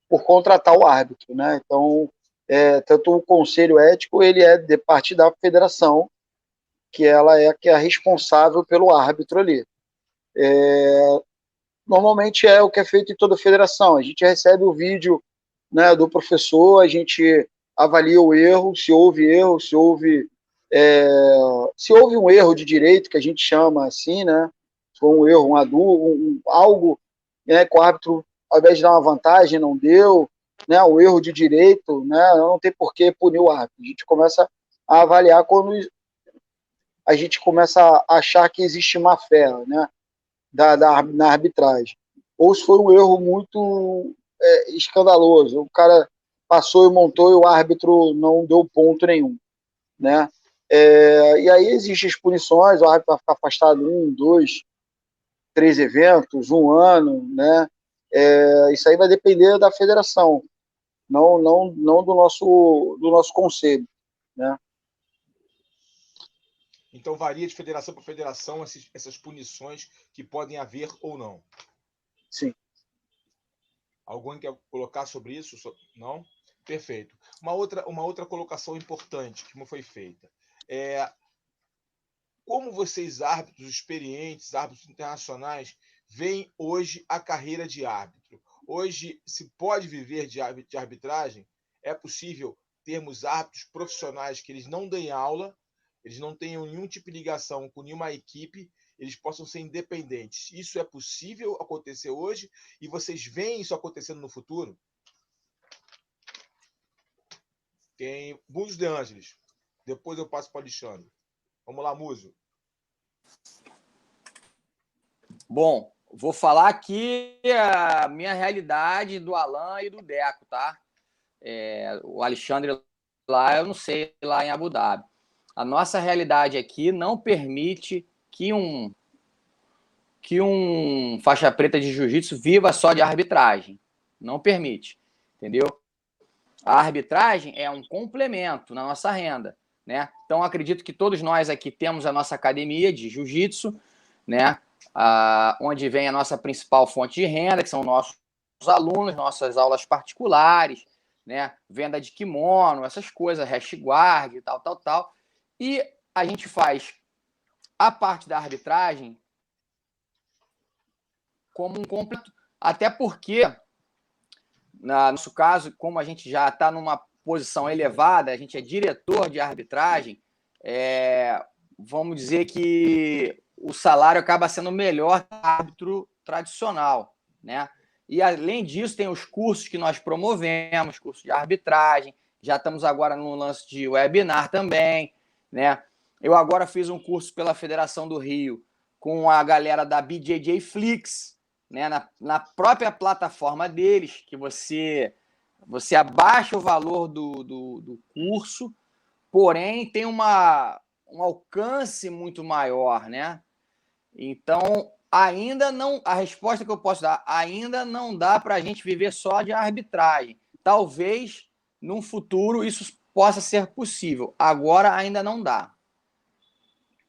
por contratar o árbitro, né? Então, tanto o conselho ético ele é de parte da federação, que ela que é a responsável pelo árbitro ali. Normalmente é o que é feito em toda a federação. A gente recebe o vídeo, né, do professor, a gente avalia o erro, se houve erro, se houve um erro de direito, que a gente chama assim, né? Se for um erro, algo, né, que o árbitro, ao invés de dar uma vantagem, não deu, né? Um erro de direito, né? Não tem por que punir o árbitro. A gente começa a avaliar quando a gente começa a achar que existe má fé, né? Na arbitragem. Ou se for um erro muito escandaloso, o cara passou e montou e o árbitro não deu ponto nenhum, né? E aí existem as punições, o árbitro vai ficar afastado 1, 2, 3 eventos, 1 ano, né? Isso aí vai depender da federação, não do nosso conselho, né? Então varia de federação para federação essas punições que podem haver ou não. Sim. Alguém quer colocar sobre isso? Não? Perfeito. Uma outra colocação importante que foi feita. Como vocês, árbitros experientes, árbitros internacionais, veem hoje a carreira de árbitro? Hoje se pode viver de arbitragem? É possível termos árbitros profissionais que eles não deem aula, eles não tenham nenhum tipo de ligação com nenhuma equipe, eles possam ser independentes. Isso é possível acontecer hoje? E vocês veem isso acontecendo no futuro? Tem Múzio de Ângeles. Depois eu passo para o Alexandre. Vamos lá, Múzio. Bom, vou falar aqui a minha realidade do Alan e do Deco, tá? O Alexandre lá, eu não sei, lá em Abu Dhabi. A nossa realidade aqui não permite que um faixa preta de jiu-jitsu viva só de arbitragem. Não permite, entendeu? A arbitragem é um complemento na nossa renda, né? Então, acredito que todos nós aqui temos a nossa academia de jiu-jitsu, né? Onde vem a nossa principal fonte de renda, que são nossos alunos, nossas aulas particulares, né? Venda de kimono, essas coisas, hash guard, tal. E a gente faz a parte da arbitragem como um completo, até porque, no nosso caso, como a gente já está numa posição elevada, a gente é diretor de arbitragem, vamos dizer que o salário acaba sendo melhor que o árbitro tradicional, né? E, além disso, tem os cursos que nós promovemos, curso de arbitragem, já estamos agora no lance de webinar também, né? Eu agora fiz um curso pela Federação do Rio com a galera da BJJ Flix, né? Na própria plataforma deles, que você abaixa o valor do curso, porém tem um alcance muito maior, né? Então, ainda não, a resposta que eu posso dar, ainda não dá para a gente viver só de arbitragem. Talvez, num futuro, isso possa ser possível. Agora, ainda não dá.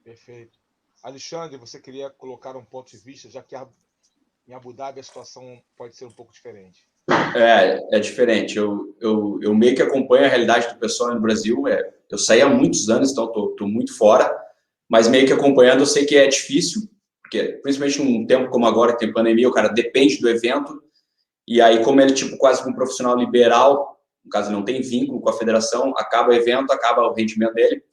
Perfeito. Alexandre, você queria colocar um ponto de vista, já que em Abu Dhabi a situação pode ser um pouco diferente. É diferente. Eu meio que acompanho a realidade do pessoal no Brasil. Eu saí há muitos anos, então estou muito fora, mas meio que acompanhando, eu sei que é difícil, porque principalmente num tempo como agora, que tem pandemia, o cara depende do evento, e aí como ele é tipo quase um profissional liberal, no caso não tem vínculo com a federação, acaba o evento, acaba o rendimento dele.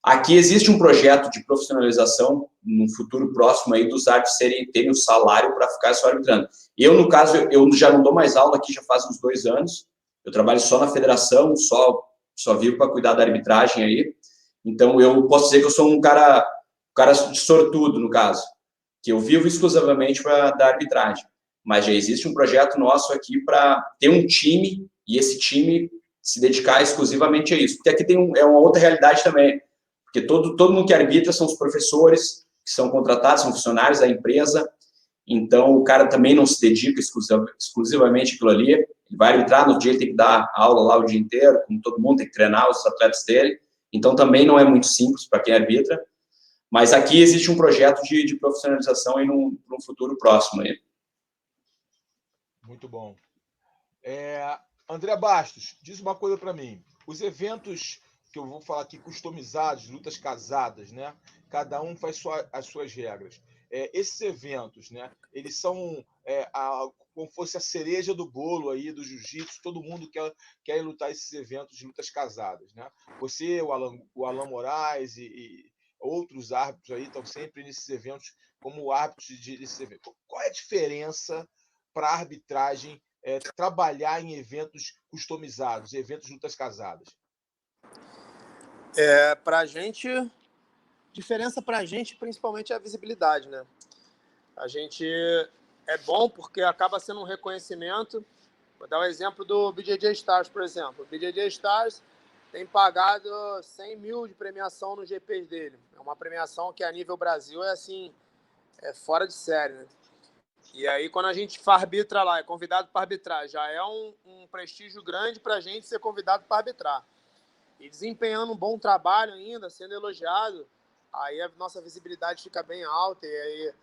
Aqui existe um projeto de profissionalização no futuro próximo aí dos árbitros terem um salário para ficar só arbitrando. Eu, no caso, eu já não dou mais aula aqui já faz uns 2 anos. Eu trabalho só na federação, só vivo para cuidar da arbitragem aí. Então, eu posso dizer que eu sou um cara sortudo, no caso, que eu vivo exclusivamente para dar arbitragem. Mas já existe um projeto nosso aqui para ter um time, e esse time se dedicar exclusivamente a isso. Porque aqui é uma outra realidade também. Porque todo mundo que arbitra são os professores, que são contratados, são funcionários da empresa. Então, o cara também não se dedica exclusivamente àquilo ali. Ele vai arbitrar, no dia ele tem que dar aula lá o dia inteiro, como todo mundo, tem que treinar os atletas dele. Então, também não é muito simples para quem arbitra. Mas aqui existe um projeto de profissionalização aí num futuro próximo. Aí. Muito bom. André Bastos, diz uma coisa para mim. Os eventos que eu vou falar aqui, customizados, lutas casadas, né? Cada um faz as suas regras. Esses eventos, né? Eles são como fosse a cereja do bolo aí do jiu-jitsu. Todo mundo quer lutar esses eventos de lutas casadas, né? Você, o Alan Moraes e outros árbitros aí estão sempre nesses eventos como árbitros desses eventos. Qual é a diferença para a arbitragem trabalhar em eventos customizados, eventos de lutas casadas? Pra gente, diferença pra gente, principalmente, é a visibilidade, né? A gente é bom porque acaba sendo um reconhecimento. Vou dar um exemplo do BJJ Stars, por exemplo. O BJJ Stars tem pagado 100 mil de premiação nos GPs dele. É uma premiação que, a nível Brasil, é fora de série, né? E aí, quando a gente arbitra lá, é convidado para arbitrar, já é um prestígio grande para a gente ser convidado para arbitrar. E desempenhando um bom trabalho ainda, sendo elogiado, aí a nossa visibilidade fica bem alta. E aí,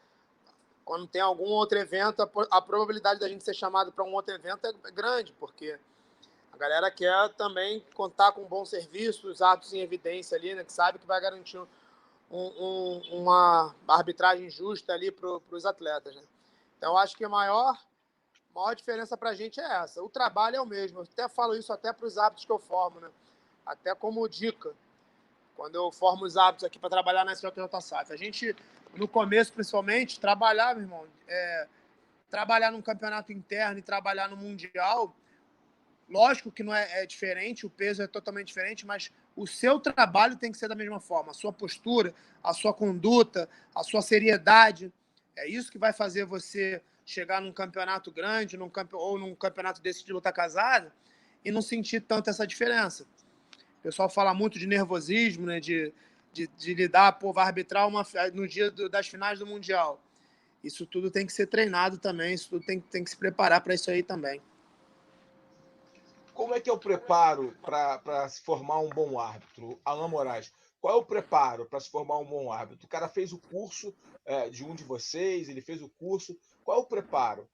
quando tem algum outro evento, a probabilidade da gente ser chamado para um outro evento é grande, porque a galera quer também contar com um bom serviço, os atos em evidência ali, né, que sabe que vai garantir uma arbitragem justa ali para os atletas, né? Então, acho que a maior diferença para a gente é essa. O trabalho é o mesmo. Eu até falo isso até para os árbitros que eu formo, né? Até como dica. Quando eu formo os árbitros aqui para trabalhar na SJJ-SAF. A gente, no começo, principalmente, trabalhar, meu irmão, trabalhar num campeonato interno e trabalhar no Mundial, lógico que não é diferente, o peso é totalmente diferente, mas o seu trabalho tem que ser da mesma forma. A sua postura, a sua conduta, a sua seriedade. É isso que vai fazer você chegar num campeonato grande ou num campeonato desse de luta casada e não sentir tanto essa diferença. O pessoal fala muito de nervosismo, né? De lidar, vai arbitrar no dia das finais do Mundial. Isso tudo tem que ser treinado também, isso tudo tem que se preparar para isso aí também. Como é que é o preparo para se formar um bom árbitro? Alan Moraes, qual é o preparo para se formar um bom árbitro? O cara fez o curso de um de vocês, ele fez o curso. Qual é o preparo?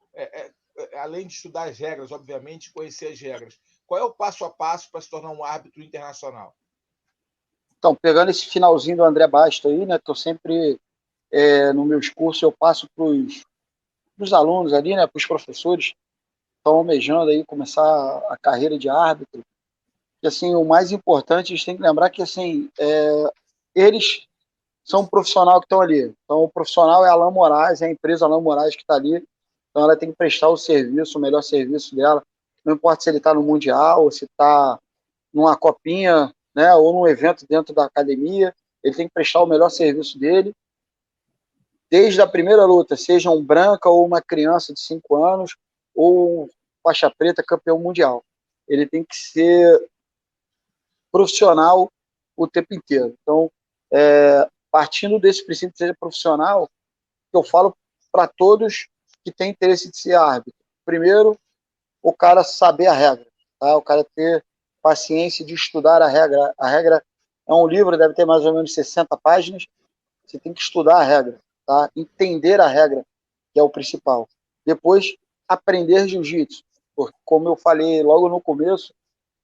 Além de estudar as regras, obviamente, conhecer as regras. Qual é o passo a passo para se tornar um árbitro internacional? Então, pegando esse finalzinho do André Bastos aí, né, que eu sempre, no meus cursos, eu passo para os alunos ali, né, para os professores que estão almejando aí começar a carreira de árbitro. E, assim, o mais importante, a gente tem que lembrar que, assim, eles são um profissional que estão ali. Então, o profissional é Alan Moraes, é a empresa Alan Moraes que está ali. Então, ela tem que prestar o melhor serviço dela. Não importa se ele está no Mundial, ou se está numa copinha, né, ou num evento dentro da academia, ele tem que prestar o melhor serviço dele, desde a primeira luta, seja um branca ou uma criança de 5 anos, ou faixa preta campeão mundial. Ele tem que ser profissional o tempo inteiro. Então, partindo desse princípio de ser profissional, eu falo para todos que têm interesse de ser árbitro. Primeiro, o cara saber a regra, tá? O cara ter paciência de estudar a regra. A regra é um livro, deve ter mais ou menos 60 páginas. Você tem que estudar a regra, tá? Entender a regra, que é o principal. Depois, aprender jiu-jitsu. Porque, como eu falei logo no começo,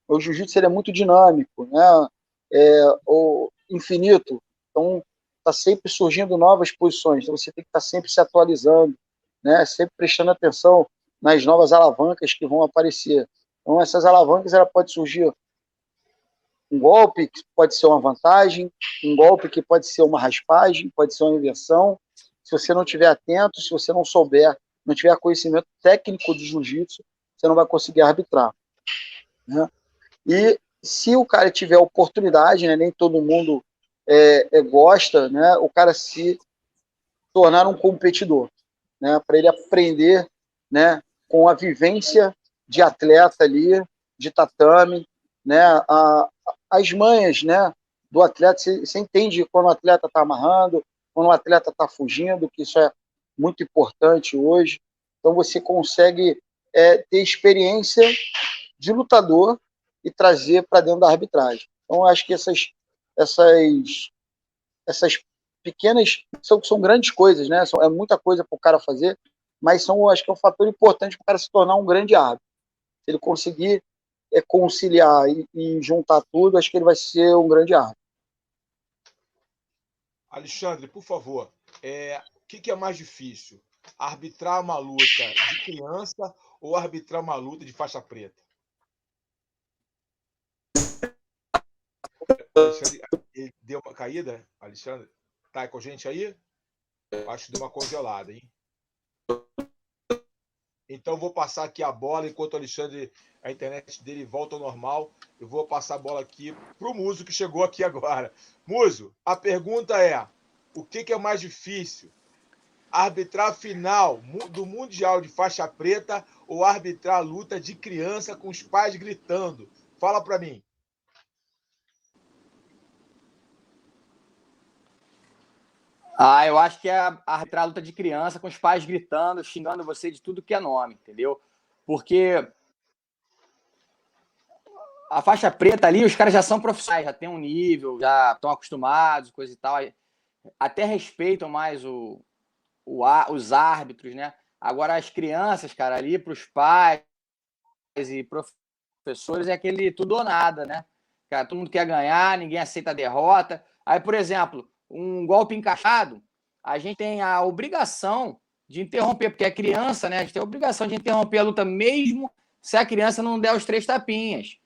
o jiu-jitsu é muito dinâmico, né? O infinito. Então, está sempre surgindo novas posições. Então, você tem que estar sempre se atualizando, né? Sempre prestando atenção nas novas alavancas que vão aparecer. Então, essas alavancas, ela pode surgir um golpe que pode ser uma vantagem, um golpe que pode ser uma raspagem, pode ser uma inversão. Se você não estiver atento, se você não souber, não tiver conhecimento técnico de jiu-jitsu, você não vai conseguir arbitrar, né? E se o cara tiver oportunidade, né, nem todo mundo gosta, né, o cara se tornar um competidor, né, para ele aprender, né, com a vivência de atleta ali, de tatame, né, as manhas, né, do atleta. Você entende quando o atleta está amarrando, quando o atleta está fugindo, que isso é muito importante hoje. Então você consegue ter experiência de lutador e trazer para dentro da arbitragem. Então eu acho que essas pequenas são grandes coisas, né? É muita coisa para o cara fazer, mas acho que é um fator importante para o cara se tornar um grande árbitro. Se ele conseguir conciliar e juntar tudo, acho que ele vai ser um grande árbitro. Alexandre, por favor, o que é mais difícil? Arbitrar uma luta de criança ou arbitrar uma luta de faixa preta? Alexandre, ele deu uma caída? Alexandre, tá com a gente aí? Acho que deu uma congelada, hein? Então vou passar aqui a bola enquanto o Alexandre, a internet dele volta ao normal. Eu vou passar a bola aqui pro Muso que chegou aqui agora. Muso, a pergunta é: o que é mais difícil? Arbitrar a final do Mundial de faixa preta ou arbitrar a luta de criança com os pais gritando? Fala para mim. Eu acho que é arbitrar a luta de criança com os pais gritando, xingando você de tudo que é nome, entendeu? Porque a faixa preta ali, os caras já são profissionais, já tem um nível, já estão acostumados, coisa e tal. Até respeitam mais os árbitros, né? Agora, as crianças, cara, ali para os pais e professores é aquele tudo ou nada, né? Cara, todo mundo quer ganhar, ninguém aceita a derrota. Aí, por exemplo, um golpe encaixado, a gente tem a obrigação de interromper, porque é criança, né? A gente tem a obrigação de interromper a luta mesmo se a criança não der os 3 tapinhas.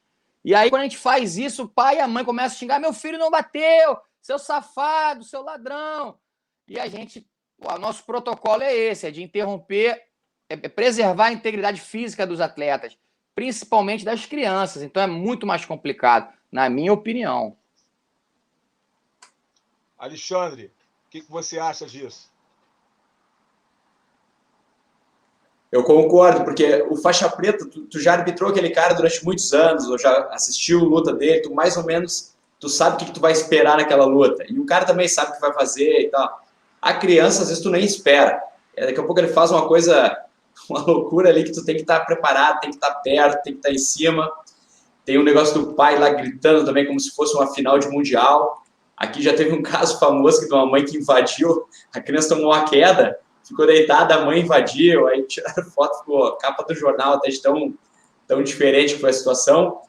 E aí, quando a gente faz isso, o pai e a mãe começam a xingar: meu filho não bateu, seu safado, seu ladrão. E a gente, o nosso protocolo é esse, é de interromper, preservar a integridade física dos atletas, principalmente das crianças. Então é muito mais complicado, na minha opinião. Alexandre, o que você acha disso? Eu concordo, porque o faixa preta, tu já arbitrou aquele cara durante muitos anos, ou já assistiu a luta dele, tu mais ou menos, tu sabe o que tu vai esperar naquela luta. E o cara também sabe o que vai fazer e tal. A criança, às vezes, tu nem espera. Daqui a pouco ele faz uma coisa, uma loucura ali que tu tem que estar preparado, tem que estar perto, tem que estar em cima. Tem um negócio do pai lá gritando também, como se fosse uma final de mundial. Aqui já teve um caso famoso que de uma mãe que invadiu, a criança tomou uma queda, ficou deitada, a mãe invadiu, aí tiraram foto, ficou a capa do jornal, até de tão diferente que foi a situação.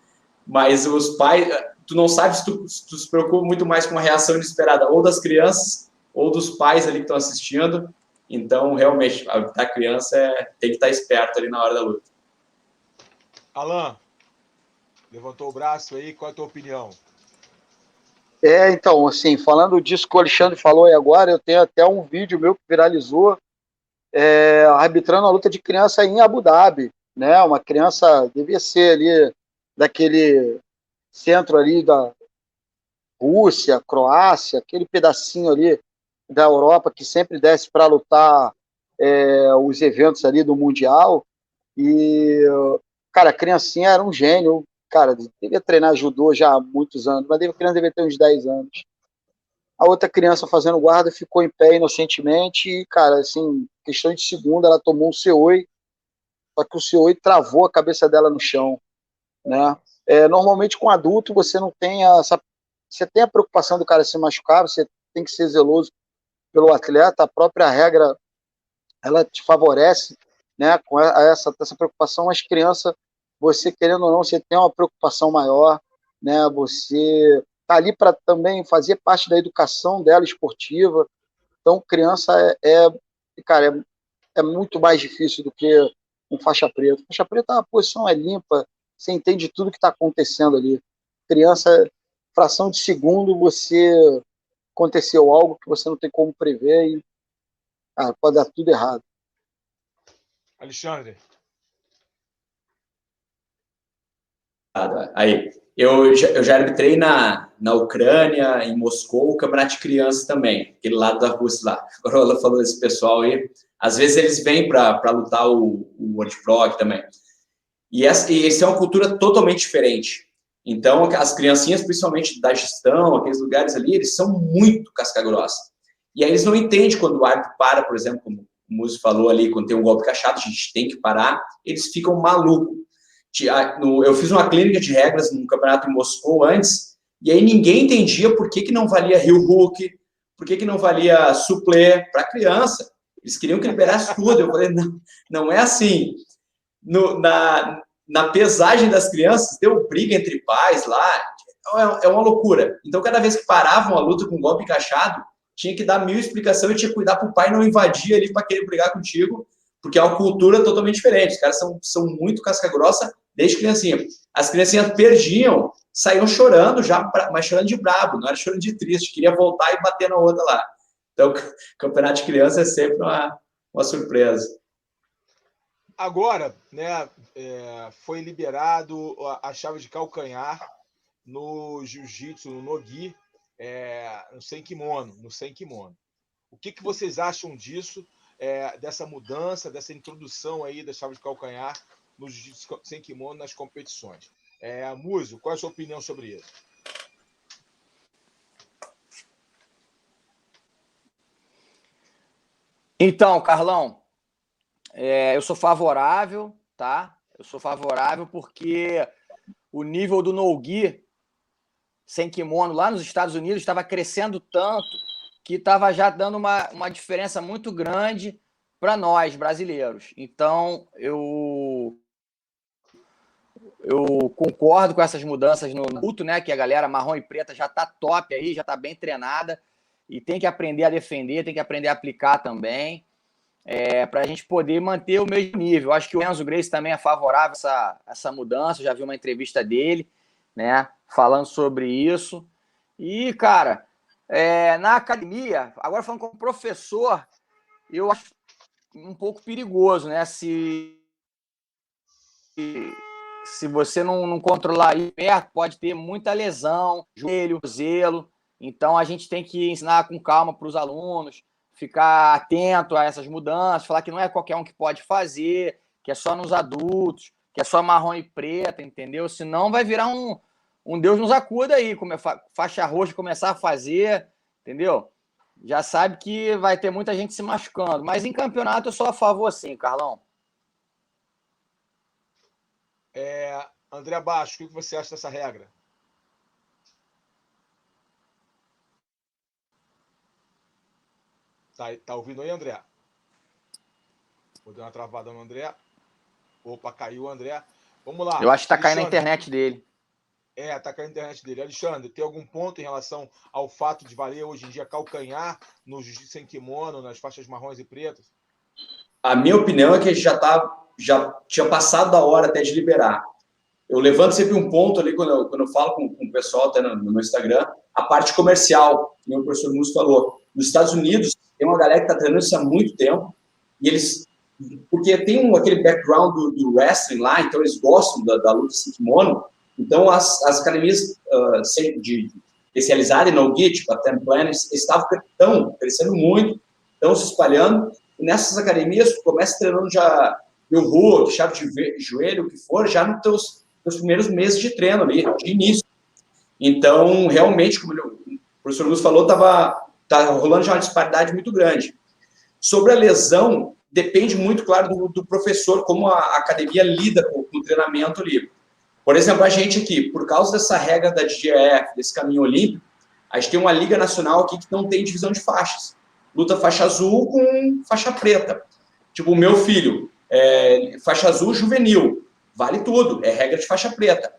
Mas os pais, tu não sabe se tu se preocupa muito mais com a reação inesperada, ou das crianças, ou dos pais ali que estão assistindo. Então, realmente, a criança tem que estar esperto ali na hora da luta. Alan, levantou o braço aí, qual é a tua opinião? Então, assim, falando disso que o Alexandre falou aí agora, eu tenho até um vídeo meu que viralizou, arbitrando a luta de criança em Abu Dhabi, né? Uma criança devia ser ali daquele centro ali da Rússia, Croácia, aquele pedacinho ali da Europa que sempre desce para lutar os eventos ali do Mundial. E, cara, a criancinha era um gênio, cara, devia treinar judô já há muitos anos, mas a criança devia ter uns 10 anos. A outra criança fazendo guarda ficou em pé inocentemente e, cara, assim, questão de segundo, ela tomou um C8, só que o C8 travou a cabeça dela no chão, né? Normalmente com adulto você não tem você tem a preocupação do cara se machucar, você tem que ser zeloso pelo atleta, a própria regra ela te favorece, né, com essa preocupação. As crianças, você querendo ou não, você tem uma preocupação maior, né? Você tá ali para também fazer parte da educação dela esportiva. Então, criança cara, é muito mais difícil do que um faixa preta. Faixa preta, a posição é limpa, você entende tudo que está acontecendo ali. Criança, fração de segundo, aconteceu algo que você não tem como prever e pode dar tudo errado. Alexandre. Aí, Eu já arbitrei na Ucrânia, em Moscou, o campeonato de crianças também, aquele lado da Rússia lá. Agora ela falou desse pessoal aí. Às vezes eles vêm para lutar o World Pro aqui também. E essa é uma cultura totalmente diferente. Então, as criancinhas, principalmente da gestão, aqueles lugares ali, eles são muito casca-grossa. E aí eles não entendem quando o árbitro para, por exemplo, como o Musso falou ali, quando tem um golpe cachado, a gente tem que parar, eles ficam malucos. Eu fiz uma clínica de regras no campeonato em Moscou antes, e aí ninguém entendia por que não valia heel hook, por que não valia suplê para criança. Eles queriam que liberasse tudo. Eu falei, não é assim. Na pesagem das crianças, deu briga entre pais lá, é uma loucura. Então, cada vez que paravam a luta com golpe encaixado, tinha que dar 1000 explicações e tinha que cuidar para o pai não invadir ali para querer brigar contigo, porque é uma cultura totalmente diferente. Os caras são muito casca-grossa desde criancinha. As criancinhas perdiam, saíam chorando já, mas chorando de brabo, não era chorando de triste, queria voltar e bater na outra lá. Então, o campeonato de criança é sempre uma surpresa. Agora, né, foi liberado a chave de calcanhar no jiu-jitsu, no no-gi, no sem kimono. O que vocês acham disso, dessa mudança, dessa introdução aí da chave de calcanhar no jiu-jitsu sem kimono nas competições? Muso, qual é a sua opinião sobre isso? Então, Carlão, eu sou favorável, tá? Eu sou favorável porque o nível do no-gi sem kimono lá nos Estados Unidos estava crescendo tanto que estava já dando uma diferença muito grande para nós, brasileiros. Então, eu concordo com essas mudanças no luto, né? Que a galera marrom e preta já está top aí, já está bem treinada e tem que aprender a defender, tem que aprender a aplicar também, para a gente poder manter o mesmo nível. Acho que o Enzo Gracie também é favorável a essa mudança. Eu já vi uma entrevista dele, né, falando sobre isso. E, cara, na academia, agora falando como professor, eu acho um pouco perigoso, né? Se você não controlar isso perto, pode ter muita lesão, joelho, tornozelo. Então, a gente tem que ensinar com calma para os alunos, ficar atento a essas mudanças, falar que não é qualquer um que pode fazer, que é só nos adultos, que é só marrom e preta, entendeu? Senão vai virar um Deus nos acuda aí, como faixa roxa começar a fazer, entendeu? Já sabe que vai ter muita gente se machucando. Mas em campeonato eu sou a favor sim, Carlão. André Baixo, o que você acha dessa regra? Tá ouvindo aí, André? Vou dar uma travada no André. Opa, caiu o André. Vamos lá. Eu acho que tá caindo a internet dele. Tá caindo a internet dele. Alexandre, tem algum ponto em relação ao fato de valer hoje em dia calcanhar no jiu-jitsu sem kimono, nas faixas marrons e pretas? A minha opinião é que a gente já tinha passado da hora até de liberar. Eu levanto sempre um ponto ali, quando eu falo com o pessoal até no meu Instagram, a parte comercial, que o professor Musso falou. Nos Estados Unidos, tem uma galera que está treinando isso há muito tempo, e eles, porque tem aquele background do wrestling lá, então eles gostam da luta sem kimono, então as academias especializadas em no-gi, tipo a Ten Planet, estavam crescendo muito, estão se espalhando, e nessas academias, começa treinando já o hook, chave de joelho, o que for, já nos teus primeiros meses de treino ali, de início. Então, realmente, como o professor Luz falou, tá rolando já uma disparidade muito grande. Sobre a lesão, depende muito, claro, do professor, como a academia lida com o treinamento ali. Por exemplo, a gente aqui, por causa dessa regra da DGF, desse caminho olímpico, a gente tem uma liga nacional aqui que não tem divisão de faixas. Luta faixa azul com faixa preta. Tipo, o meu filho, faixa azul juvenil, vale tudo, é regra de faixa preta.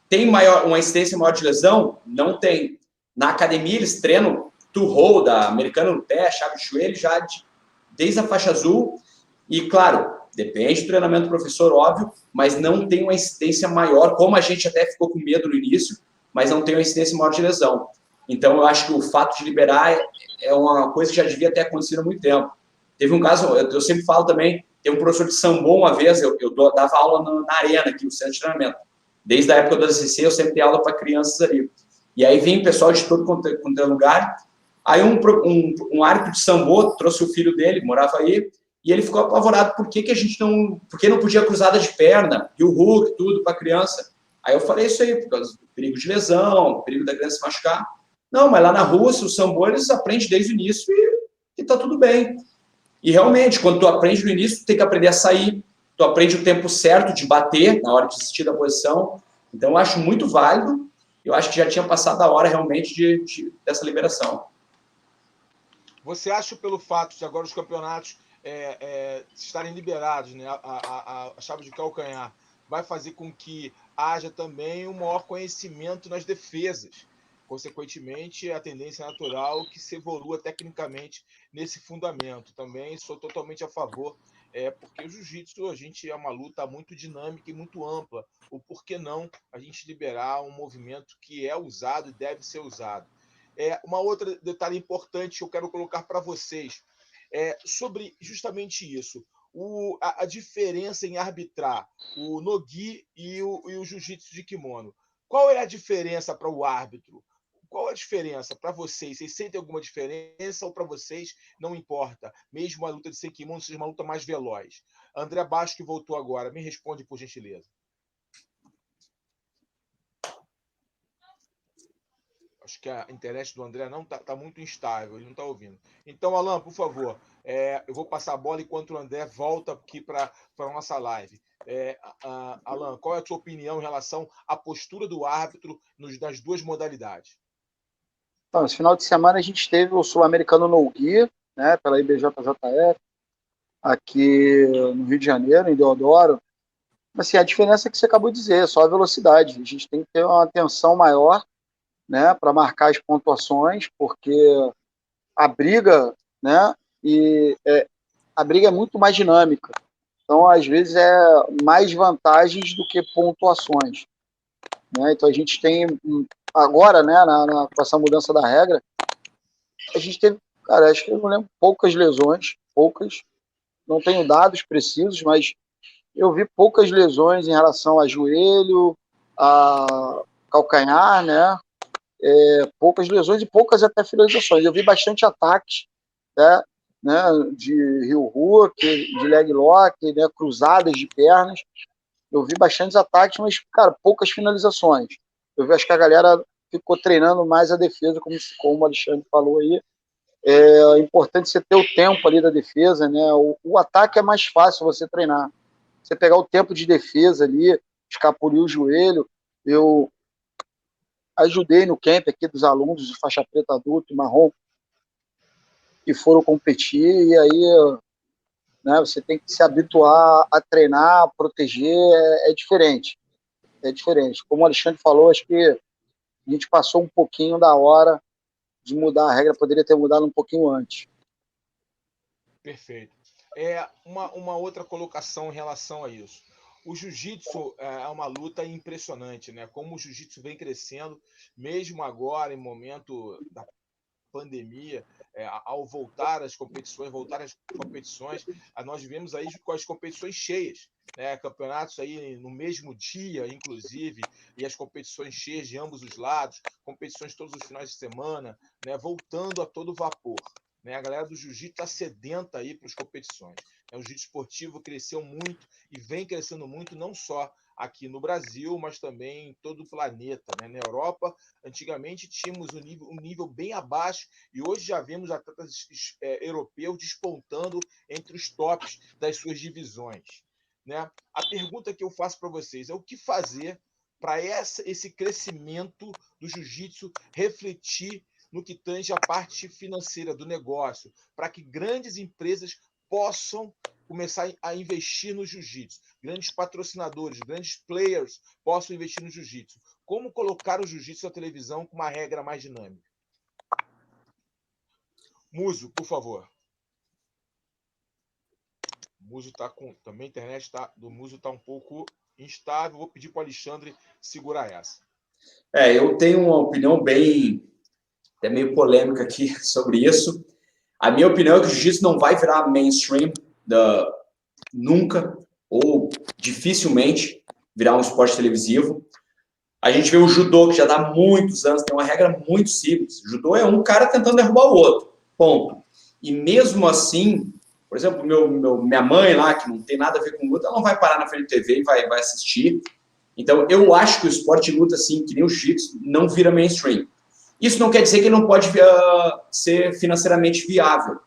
Tem uma incidência maior de lesão? Não tem. Na academia, eles treinam two-hold, americano no pé, chave de joelho, já desde a faixa azul. E, claro, depende do treinamento do professor, óbvio, mas não tem uma incidência maior, como a gente até ficou com medo no início, mas não tem uma incidência maior de lesão. Então, eu acho que o fato de liberar é uma coisa que já devia ter acontecido há muito tempo. Teve um caso, eu sempre falo também, tem um professor de sambo uma vez, eu dava aula na arena aqui, no centro de treinamento. Desde a época do ACC, eu sempre dei aula para crianças ali. E aí vem pessoal de todo quanto é lugar. Aí um árbitro de sambo trouxe o filho dele, morava aí, e ele ficou apavorado. Por que a gente não podia cruzada de perna, e o hook, tudo para criança? Aí eu falei isso aí, por causa do perigo de lesão, perigo da criança se machucar. Não, mas lá na Rússia, o sambo, eles aprendem desde o início e tá tudo bem. E realmente, quando tu aprende no início, tu tem que aprender a sair, tu aprende o tempo certo de bater na hora de desistir da posição. Então, eu acho muito válido. Eu acho que já tinha passado a hora realmente dessa liberação. Você acha, pelo fato de agora os campeonatos estarem liberados, né, a chave de calcanhar, vai fazer com que haja também um maior conhecimento nas defesas? Consequentemente, a tendência natural que se evolua tecnicamente nesse fundamento. Também sou totalmente a favor, porque o jiu-jitsu é uma luta muito dinâmica e muito ampla. O porquê não a gente liberar um movimento que é usado e deve ser usado? Uma outra detalhe importante que eu quero colocar para vocês sobre justamente isso. A diferença em arbitrar o no-gi e o jiu-jitsu de kimono. Qual é a diferença para o árbitro? Qual a diferença para vocês? Vocês sentem alguma diferença ou para vocês não importa? Mesmo a luta de sem kimono seja uma luta mais veloz. André Baixo, que voltou agora, me responde, por gentileza. Acho que a internet do André não tá muito instável, ele não está ouvindo. Então, Alan, por favor, eu vou passar a bola enquanto o André volta aqui para a nossa live. Alan, qual é a sua opinião em relação à postura do árbitro nas duas modalidades? Então, esse final de semana a gente teve o Sul-Americano no Gui, né, pela IBJJF, aqui no Rio de Janeiro, em Deodoro. Assim, a diferença é que você acabou de dizer, é só a velocidade. A gente tem que ter uma atenção maior, né, para marcar as pontuações, porque a briga, né, a briga é muito mais dinâmica. Então, às vezes, é mais vantagens do que pontuações. Né? Então, a gente tem, agora, né, com essa mudança da regra, a gente teve, cara, acho que eu não lembro, poucas lesões, não tenho dados precisos, mas eu vi poucas lesões em relação a joelho, a calcanhar, né? Poucas lesões e poucas até finalizações. Eu vi bastante ataques, né, de heel hook, de leg lock, né, cruzadas de pernas. Eu vi bastantes ataques, mas, cara, poucas finalizações. Acho que a galera ficou treinando mais a defesa, como o Alexandre falou aí. É importante você ter o tempo ali da defesa, né? O ataque é mais fácil você treinar. Você pegar o tempo de defesa ali, escapulir o joelho. Eu ajudei no camp aqui dos alunos de faixa preta adulto e marrom que foram competir, e aí, né, você tem que se habituar a treinar, a proteger, é diferente. É diferente. Como o Alexandre falou, acho que a gente passou um pouquinho da hora de mudar a regra, poderia ter mudado um pouquinho antes. Perfeito. Uma outra colocação em relação a isso. O jiu-jitsu é uma luta impressionante, né? Como o jiu-jitsu vem crescendo, mesmo agora, em momento da pandemia, ao voltar às competições, nós vemos aí com as competições cheias, né? Campeonatos aí no mesmo dia, inclusive, e as competições cheias de ambos os lados, competições todos os finais de semana, né? Voltando a todo vapor. Né? A galera do jiu-jitsu está sedenta aí para as competições. O jiu-jitsu esportivo cresceu muito e vem crescendo muito, não só aqui no Brasil, mas também em todo o planeta. Né? Na Europa, antigamente tínhamos um nível bem abaixo e hoje já vemos atletas europeus despontando entre os tops das suas divisões. Né? A pergunta que eu faço para vocês é o que fazer para esse crescimento do jiu-jitsu refletir no que tange a parte financeira do negócio, para que grandes empresas possam começar a investir no jiu-jitsu, grandes patrocinadores, grandes players possam investir no jiu-jitsu. Como colocar o jiu-jitsu na televisão com uma regra mais dinâmica? Muso, por favor. Muso tá com... Também a internet do Muso está um pouco instável. Vou pedir para o Alexandre segurar essa. Eu tenho uma opinião até meio polêmica aqui sobre isso. A minha opinião é que o jiu-jitsu não vai virar mainstream nunca, ou dificilmente virar um esporte televisivo. A gente vê o judô, que já dá muitos anos, tem uma regra muito simples. O judô é um cara tentando derrubar o outro, ponto. E mesmo assim, por exemplo, minha mãe lá, que não tem nada a ver com luta, ela não vai parar na frente da TV e vai assistir. Então, eu acho que o esporte de luta, assim, que nem o jiu-jitsu, não vira mainstream. Isso não quer dizer que ele não pode ser financeiramente viável.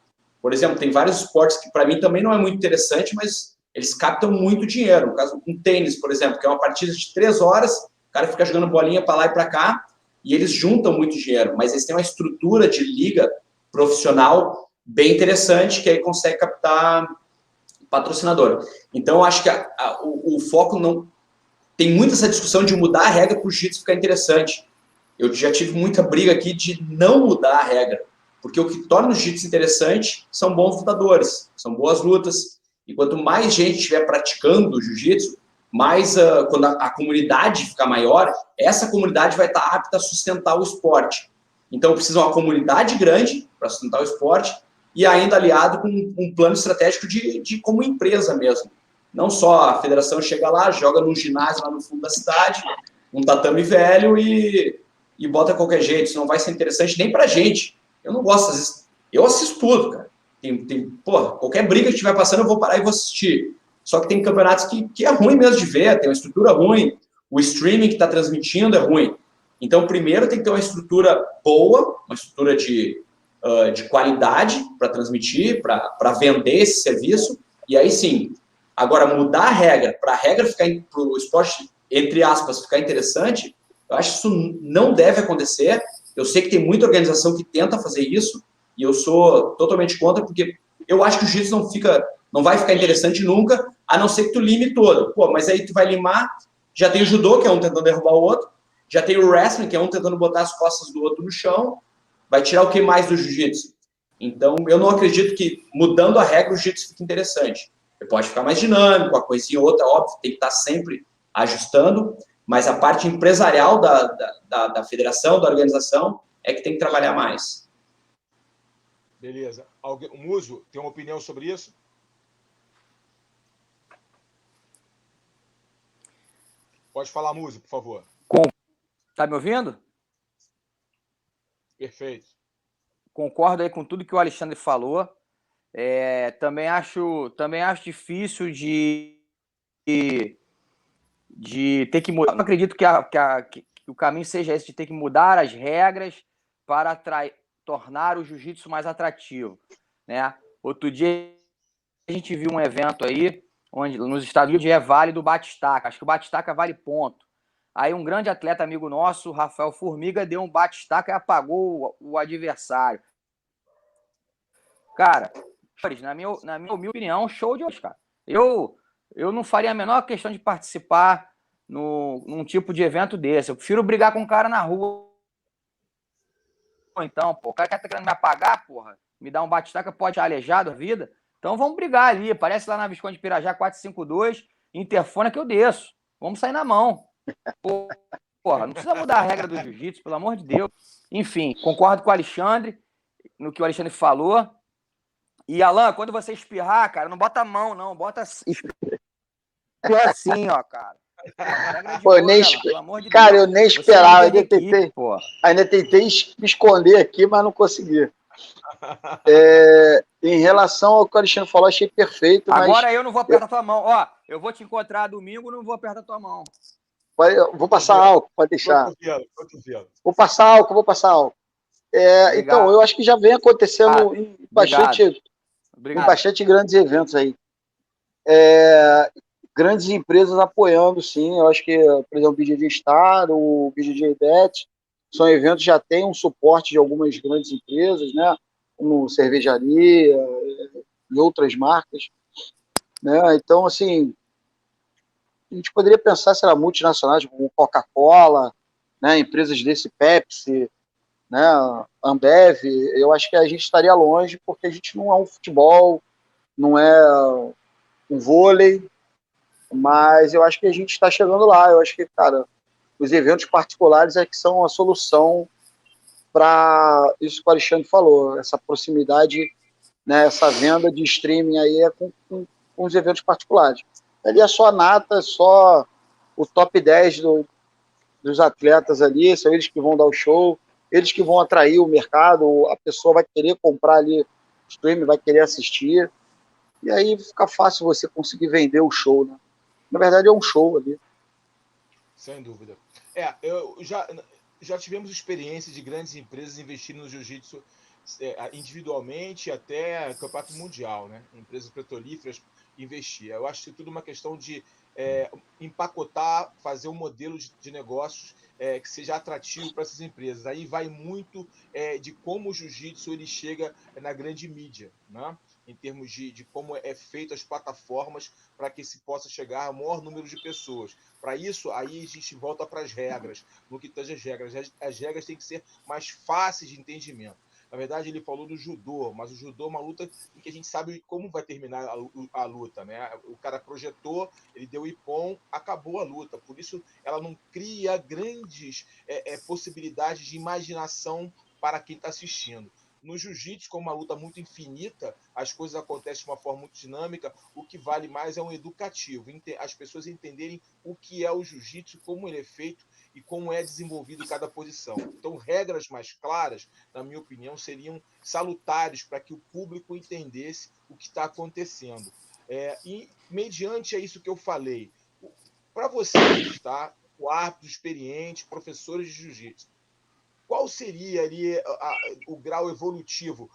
Por exemplo, tem vários esportes que, para mim, também não é muito interessante, mas eles captam muito dinheiro. No caso, um tênis, por exemplo, que é uma partida de 3 horas, o cara fica jogando bolinha para lá e para cá, e eles juntam muito dinheiro, mas eles têm uma estrutura de liga profissional bem interessante, que aí consegue captar patrocinador. Então, eu acho que o foco não... Tem muita essa discussão de mudar a regra para o jiu-jitsu ficar interessante. Eu já tive muita briga aqui de não mudar a regra, porque o que torna o jiu-jitsu interessante são bons lutadores, são boas lutas, e quanto mais gente estiver praticando o jiu-jitsu, mais quando a comunidade ficar maior, essa comunidade vai estar apta a sustentar o esporte. Então, precisa uma comunidade grande para sustentar o esporte e ainda aliado com um plano estratégico de como empresa mesmo. Não só a federação chega lá, joga num ginásio lá no fundo da cidade, um tatame velho e bota qualquer jeito. Isso não vai ser interessante nem pra gente. Eu não gosto, às vezes. Eu assisto tudo, cara. Qualquer briga que estiver passando, eu vou parar e vou assistir. Só que tem campeonatos que é ruim mesmo de ver, tem uma estrutura ruim, o streaming que está transmitindo é ruim. Então, primeiro tem que ter uma estrutura boa, uma estrutura de qualidade para transmitir, para vender esse serviço, e aí sim. Agora, mudar a regra, para a regra ficar, para o esporte, entre aspas, ficar interessante, eu acho que isso não deve acontecer. Eu sei que tem muita organização que tenta fazer isso, e eu sou totalmente contra, porque eu acho que o jiu-jitsu não vai ficar interessante nunca, a não ser que tu lime todo. Pô, mas aí tu vai limar, já tem o judô, que é um tentando derrubar o outro, já tem o wrestling, que é um tentando botar as costas do outro no chão, vai tirar o que mais do jiu-jitsu? Então, eu não acredito que, mudando a regra, o jiu-jitsu fique interessante. Pode ficar mais dinâmico, uma coisinha ou outra, óbvio, tem que estar sempre ajustando, mas a parte empresarial da federação, da organização, é que tem que trabalhar mais. Beleza. O Muso tem uma opinião sobre isso? Pode falar, Muso, por favor. Tá me ouvindo? Perfeito. Concordo aí com tudo que o Alexandre falou. Também acho difícil de ter que mudar. Eu não acredito que o caminho seja esse, de ter que mudar as regras para tornar o jiu-jitsu mais atrativo, né? Outro dia a gente viu um evento aí, onde nos Estados Unidos é válido o bate-estaca. Acho que o bate-estaca vale ponto. Aí um grande atleta amigo nosso, Rafael Formiga, deu um bate-estaca e apagou o adversário. Cara, na minha humilde opinião, show de hoje, cara. Eu não faria a menor questão de participar num tipo de evento desse. Eu prefiro brigar com um cara na rua. Então, pô, o cara que tá querendo me apagar, porra, me dar um bate-estaca, pode ser aleijado a vida. Então vamos brigar ali. Aparece lá na Visconde de Pirajá 452, interfone que eu desço. Vamos sair na mão. Porra, não precisa mudar a regra do jiu-jitsu, pelo amor de Deus. Enfim, concordo com o Alexandre, no que o Alexandre falou. E, Alan, quando você espirrar, cara, não bota a mão, não. Bota espirra assim, ó, cara. Pô, pelo amor de Deus. Eu nem esperava. Ainda tentei me esconder aqui, mas não consegui. Em relação ao que o Alexandre falou, achei perfeito. Agora eu não vou apertar tua mão. Ó, eu vou te encontrar domingo, não vou apertar tua mão. Vou passar álcool, pode deixar. Vou passar álcool. Então, eu acho que já vem acontecendo em bastante grandes eventos aí. Grandes empresas apoiando, sim. Eu acho que, por exemplo, o BJJ Star, o BJJ Bet, são eventos que já têm um suporte de algumas grandes empresas, né? Como cervejaria e outras marcas. Né? Então, assim, a gente poderia pensar, sei lá, multinacionais como Coca-Cola, né? Empresas desse Pepsi, né? Ambev. Eu acho que a gente estaria longe porque a gente não é um futebol, não é um vôlei, mas eu acho que a gente está chegando lá. Eu acho que, cara, os eventos particulares é que são a solução para isso que o Alexandre falou, essa proximidade, né, essa venda de streaming aí é com os eventos particulares. Ali é só a nata, só o top 10 dos atletas ali, são eles que vão dar o show, eles que vão atrair o mercado, a pessoa vai querer comprar ali o stream, vai querer assistir, e aí fica fácil você conseguir vender o show, né? Na verdade é um show ali. Sem dúvida. Eu já tivemos experiência de grandes empresas investindo no jiu-jitsu individualmente até campeonato mundial, né? Empresas petrolíferas investir. Eu acho que é tudo uma questão de empacotar, fazer um modelo de negócios que seja atrativo para essas empresas. Aí vai muito de como o jiu-jitsu ele chega na grande mídia, né? Em termos de como é feito as plataformas para que se possa chegar a maior número de pessoas. Para isso, aí a gente volta para as regras. No que tange as regras, as regras têm que ser mais fáceis de entendimento. Na verdade, ele falou do judô, mas o judô é uma luta em que a gente sabe como vai terminar a luta, né? O cara projetou, ele deu ippon, acabou a luta. Por isso, ela não cria grandes possibilidades de imaginação para quem está assistindo. No jiu-jitsu, como uma luta muito infinita, as coisas acontecem de uma forma muito dinâmica, o que vale mais é um educativo, as pessoas entenderem o que é o jiu-jitsu, como ele é feito e como é desenvolvido cada posição. Então, regras mais claras, na minha opinião, seriam salutares para que o público entendesse o que está acontecendo. E, mediante isso que eu falei, para vocês, tá? O árbitro experiente, professores de jiu-jitsu, qual seria ali o grau evolutivo?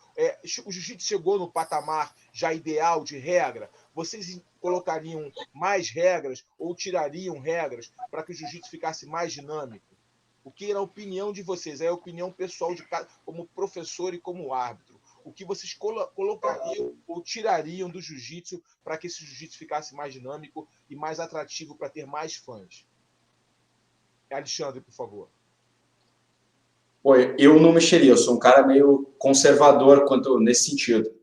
O jiu-jitsu chegou no patamar já ideal de regra? Vocês colocariam mais regras ou tirariam regras para que o jiu-jitsu ficasse mais dinâmico? O que era a opinião de vocês? É a opinião pessoal de cada, como professor e como árbitro. O que vocês colocariam ou tirariam do jiu-jitsu para que esse jiu-jitsu ficasse mais dinâmico e mais atrativo para ter mais fãs? Alexandre, por favor. Pô, eu não mexeria, eu sou um cara meio conservador quanto nesse sentido.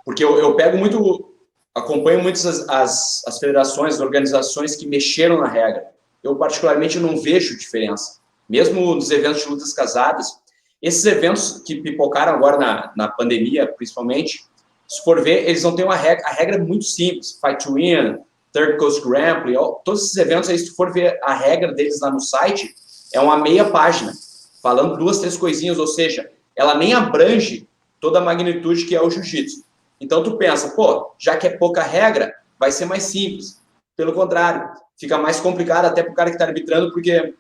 Porque eu pego muito, acompanho muitas as federações, as organizações que mexeram na regra. Eu, particularmente, não vejo diferença. Mesmo nos eventos de lutas casadas, esses eventos que pipocaram agora na pandemia, principalmente, se for ver, eles não têm a regra é muito simples. Fight to Win, Third Coast Grand Prix, todos esses eventos aí, se for ver a regra deles lá no site, é uma meia página, falando 2, 3 coisinhas, ou seja, ela nem abrange toda a magnitude que é o jiu-jitsu. Então, tu pensa, pô, já que é pouca regra, vai ser mais simples. Pelo contrário, fica mais complicado até para o cara que está arbitrando, porque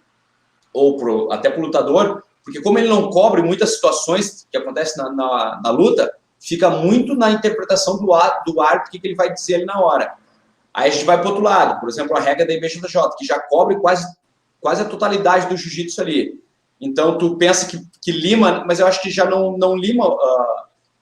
até para o lutador, porque como ele não cobre muitas situações que acontecem na luta, fica muito na interpretação do árbitro, o que ele vai dizer ali na hora. Aí a gente vai para o outro lado, por exemplo, a regra da IBJJ, que já cobre quase a totalidade do jiu-jitsu ali. Então, tu pensa que lima, mas eu acho que já não lima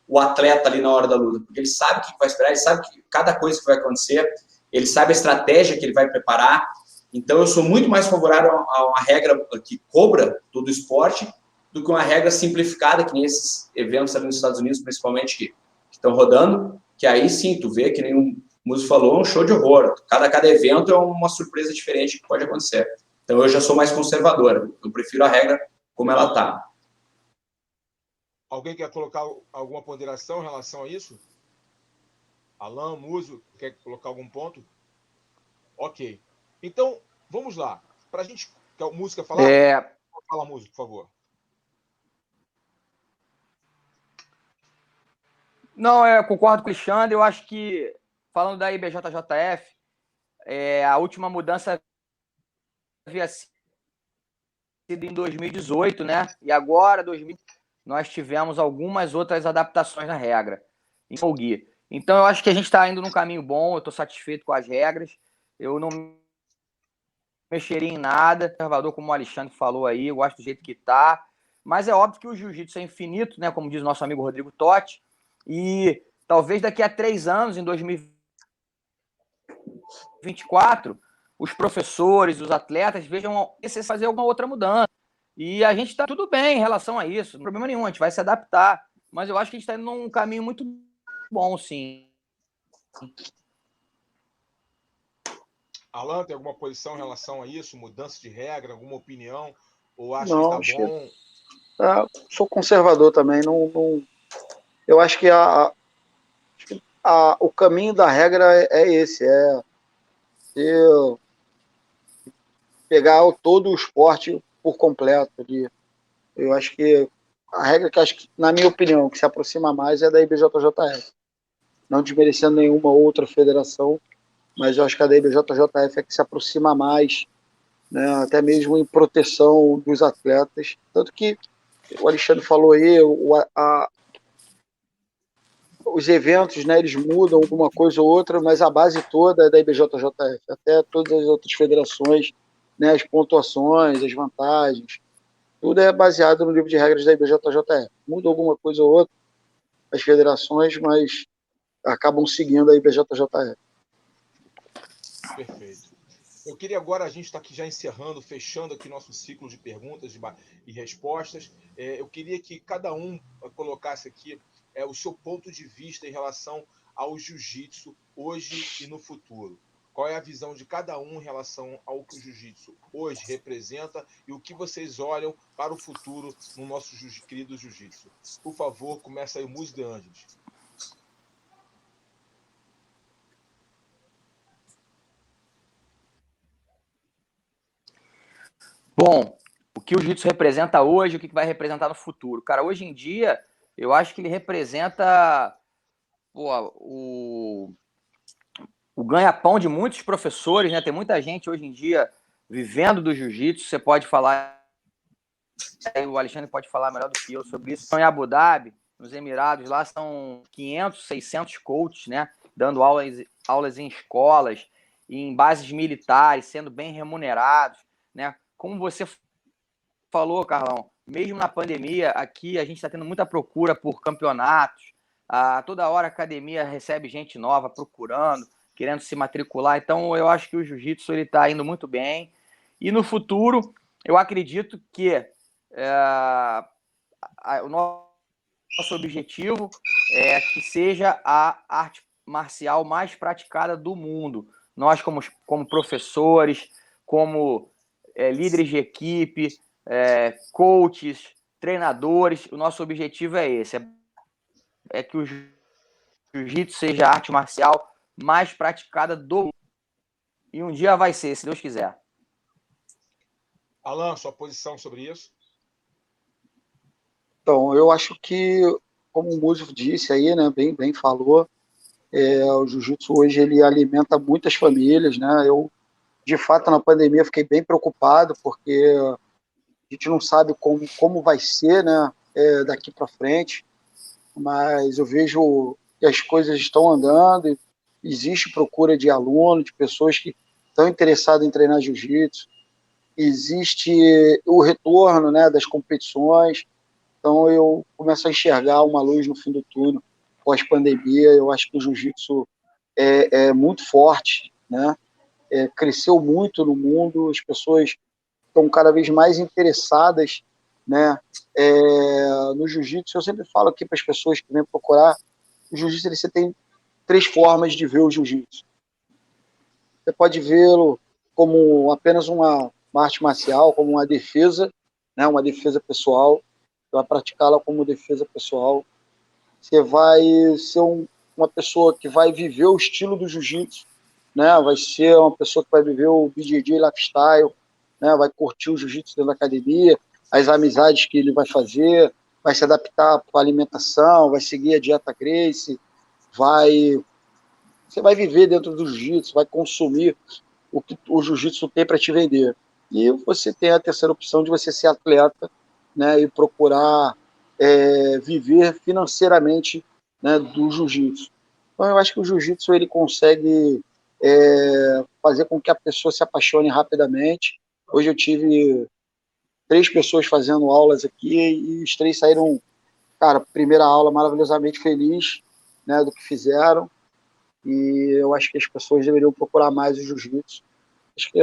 o atleta ali na hora da luta, porque ele sabe o que vai esperar, ele sabe cada coisa que vai acontecer, ele sabe a estratégia que ele vai preparar. Então, eu sou muito mais favorável a uma regra que cobra todo o esporte do que uma regra simplificada, que nem esses eventos ali nos Estados Unidos, principalmente, que estão rodando, que aí sim, tu vê, que nem o Musso falou, um show de horror. Cada evento é uma surpresa diferente que pode acontecer. Então, eu já sou mais conservador. Eu prefiro a regra como ela está. Alguém quer colocar alguma ponderação em relação a isso? Alan, Muso, quer colocar algum ponto? Ok. Então, vamos lá. Para a gente... Quer o Muso quer falar? Fala, Muso, por favor. Não, eu concordo com o Alexandre. Eu acho que, falando da IBJJF, a última mudança havia sido em 2018, né? E agora, 2020, nós tivemos algumas outras adaptações na regra. Então, eu acho que a gente está indo num caminho bom. Eu estou satisfeito com as regras. Eu não mexeria em nada. Conservador, como o Alexandre falou aí, eu gosto do jeito que está. Mas é óbvio que o jiu-jitsu é infinito, né? Como diz o nosso amigo Rodrigo Totti. E talvez daqui a 3 anos, em 2024, os professores, os atletas vejam necessário fazer alguma outra mudança. E a gente está tudo bem em relação a isso, não tem problema nenhum, a gente vai se adaptar. Mas eu acho que a gente está indo num caminho muito bom, sim. Alan, tem alguma posição em relação a isso? Mudança de regra, alguma opinião? Ou acha Não, que está bom? Sou conservador também. Eu acho que o caminho da regra é esse. pegar todo o esporte por completo ali. Eu acho que a regra que, na minha opinião, que se aproxima mais é da IBJJF. Não desmerecendo nenhuma outra federação, mas eu acho que a da IBJJF é que se aproxima mais, né, até mesmo em proteção dos atletas. Tanto que o Alexandre falou aí, os eventos, né, eles mudam alguma coisa ou outra, mas a base toda é da IBJJF, até todas as outras federações, né, as pontuações, as vantagens, tudo é baseado no livro de regras da IBJJF. Muda alguma coisa ou outra as federações, mas acabam seguindo a IBJJF. Perfeito. Eu queria agora, a gente está aqui já encerrando, fechando aqui nosso ciclo de perguntas e respostas. Eu queria que cada um colocasse aqui o seu ponto de vista em relação ao jiu-jitsu hoje e no futuro. Qual é a visão de cada um em relação ao que o jiu-jitsu hoje representa e o que vocês olham para o futuro no nosso querido jiu-jitsu? Por favor, começa aí o Muzi de Angeles. Bom, o que o jiu-jitsu representa hoje, o que vai representar no futuro? Cara, hoje em dia, eu acho que ele representa o ganha-pão de muitos professores, né? Tem muita gente hoje em dia vivendo do jiu-jitsu. Você pode falar, o Alexandre pode falar melhor do que eu sobre isso. Em Abu Dhabi, nos Emirados, lá são 500, 600 coaches, né? Dando aulas em escolas, em bases militares, sendo bem remunerados, né? Como você falou, Carlão, mesmo na pandemia, aqui a gente está tendo muita procura por campeonatos. Toda hora a academia recebe gente nova procurando, querendo se matricular. Então, eu acho que o jiu-jitsu está indo muito bem. E no futuro, eu acredito que o nosso objetivo é que seja a arte marcial mais praticada do mundo. Nós, como professores, como líderes de equipe, coaches, treinadores, o nosso objetivo é esse, é que o jiu-jitsu seja a arte marcial mais praticada do mundo. E um dia vai ser, se Deus quiser. Alan, sua posição sobre isso? Então, eu acho que, como o Múcio disse aí, né, bem falou, o jiu-jitsu hoje ele alimenta muitas famílias, né? Eu, de fato, na pandemia fiquei bem preocupado, porque a gente não sabe como vai ser, né, daqui para frente, mas eu vejo que as coisas estão andando, existe procura de alunos, de pessoas que estão interessadas em treinar jiu-jitsu, existe o retorno, né, das competições, então eu começo a enxergar uma luz no fim do túnel pós-pandemia. Eu acho que o jiu-jitsu é muito forte, né? Cresceu muito no mundo, as pessoas estão cada vez mais interessadas, né, no jiu-jitsu. Eu sempre falo aqui para as pessoas que vêm procurar, o jiu-jitsu você tem 3 formas de ver o jiu-jitsu. Você pode vê-lo como apenas uma arte marcial, como uma defesa, né, uma defesa pessoal. Você vai praticá-la como defesa pessoal. Você vai ser uma pessoa que vai viver o estilo do jiu-jitsu, né? Vai ser uma pessoa que vai viver o BJJ lifestyle, né? Vai curtir o jiu-jitsu dentro da academia, as amizades que ele vai fazer, vai se adaptar para a alimentação, vai seguir a dieta Gracie, você vai viver dentro do jiu-jitsu, vai consumir o que o jiu-jitsu tem para te vender. E você tem a terceira opção de você ser atleta, né, e procurar viver financeiramente, né, do jiu-jitsu. Então, eu acho que o jiu-jitsu ele consegue fazer com que a pessoa se apaixone rapidamente. Hoje eu tive 3 pessoas fazendo aulas aqui e os 3 saíram, cara, primeira aula maravilhosamente feliz, né, do que fizeram. E eu acho que as pessoas deveriam procurar mais o jiu-jitsu. Acho que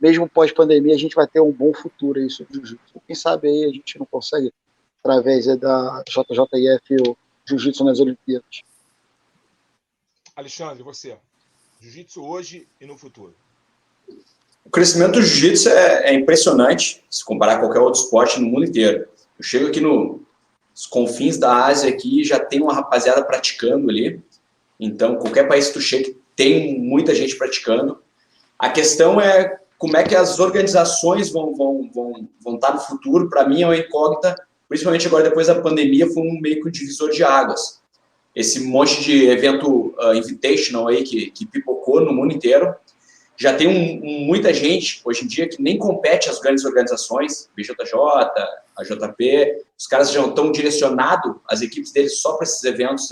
mesmo pós-pandemia, a gente vai ter um bom futuro aí sobre o jiu-jitsu. Quem sabe aí a gente não consegue, através da JJIF, o jiu-jitsu nas Olimpíadas. Alexandre, você. Jiu-jitsu hoje e no futuro. O crescimento do jiu-jitsu é impressionante, se comparar a qualquer outro esporte no mundo inteiro. Eu chego aqui nos confins da Ásia aqui, já tem uma rapaziada praticando ali. Então, qualquer país que tu chega, tem muita gente praticando. A questão é como é que as organizações vão estar no futuro, para mim é uma incógnita, principalmente agora depois da pandemia, foi meio que um divisor de águas. Esse monte de evento invitational aí que pipocou no mundo inteiro. Já tem muita gente, hoje em dia, que nem compete às grandes organizações, BJJ, a JP, os caras já estão direcionados, as equipes deles, só para esses eventos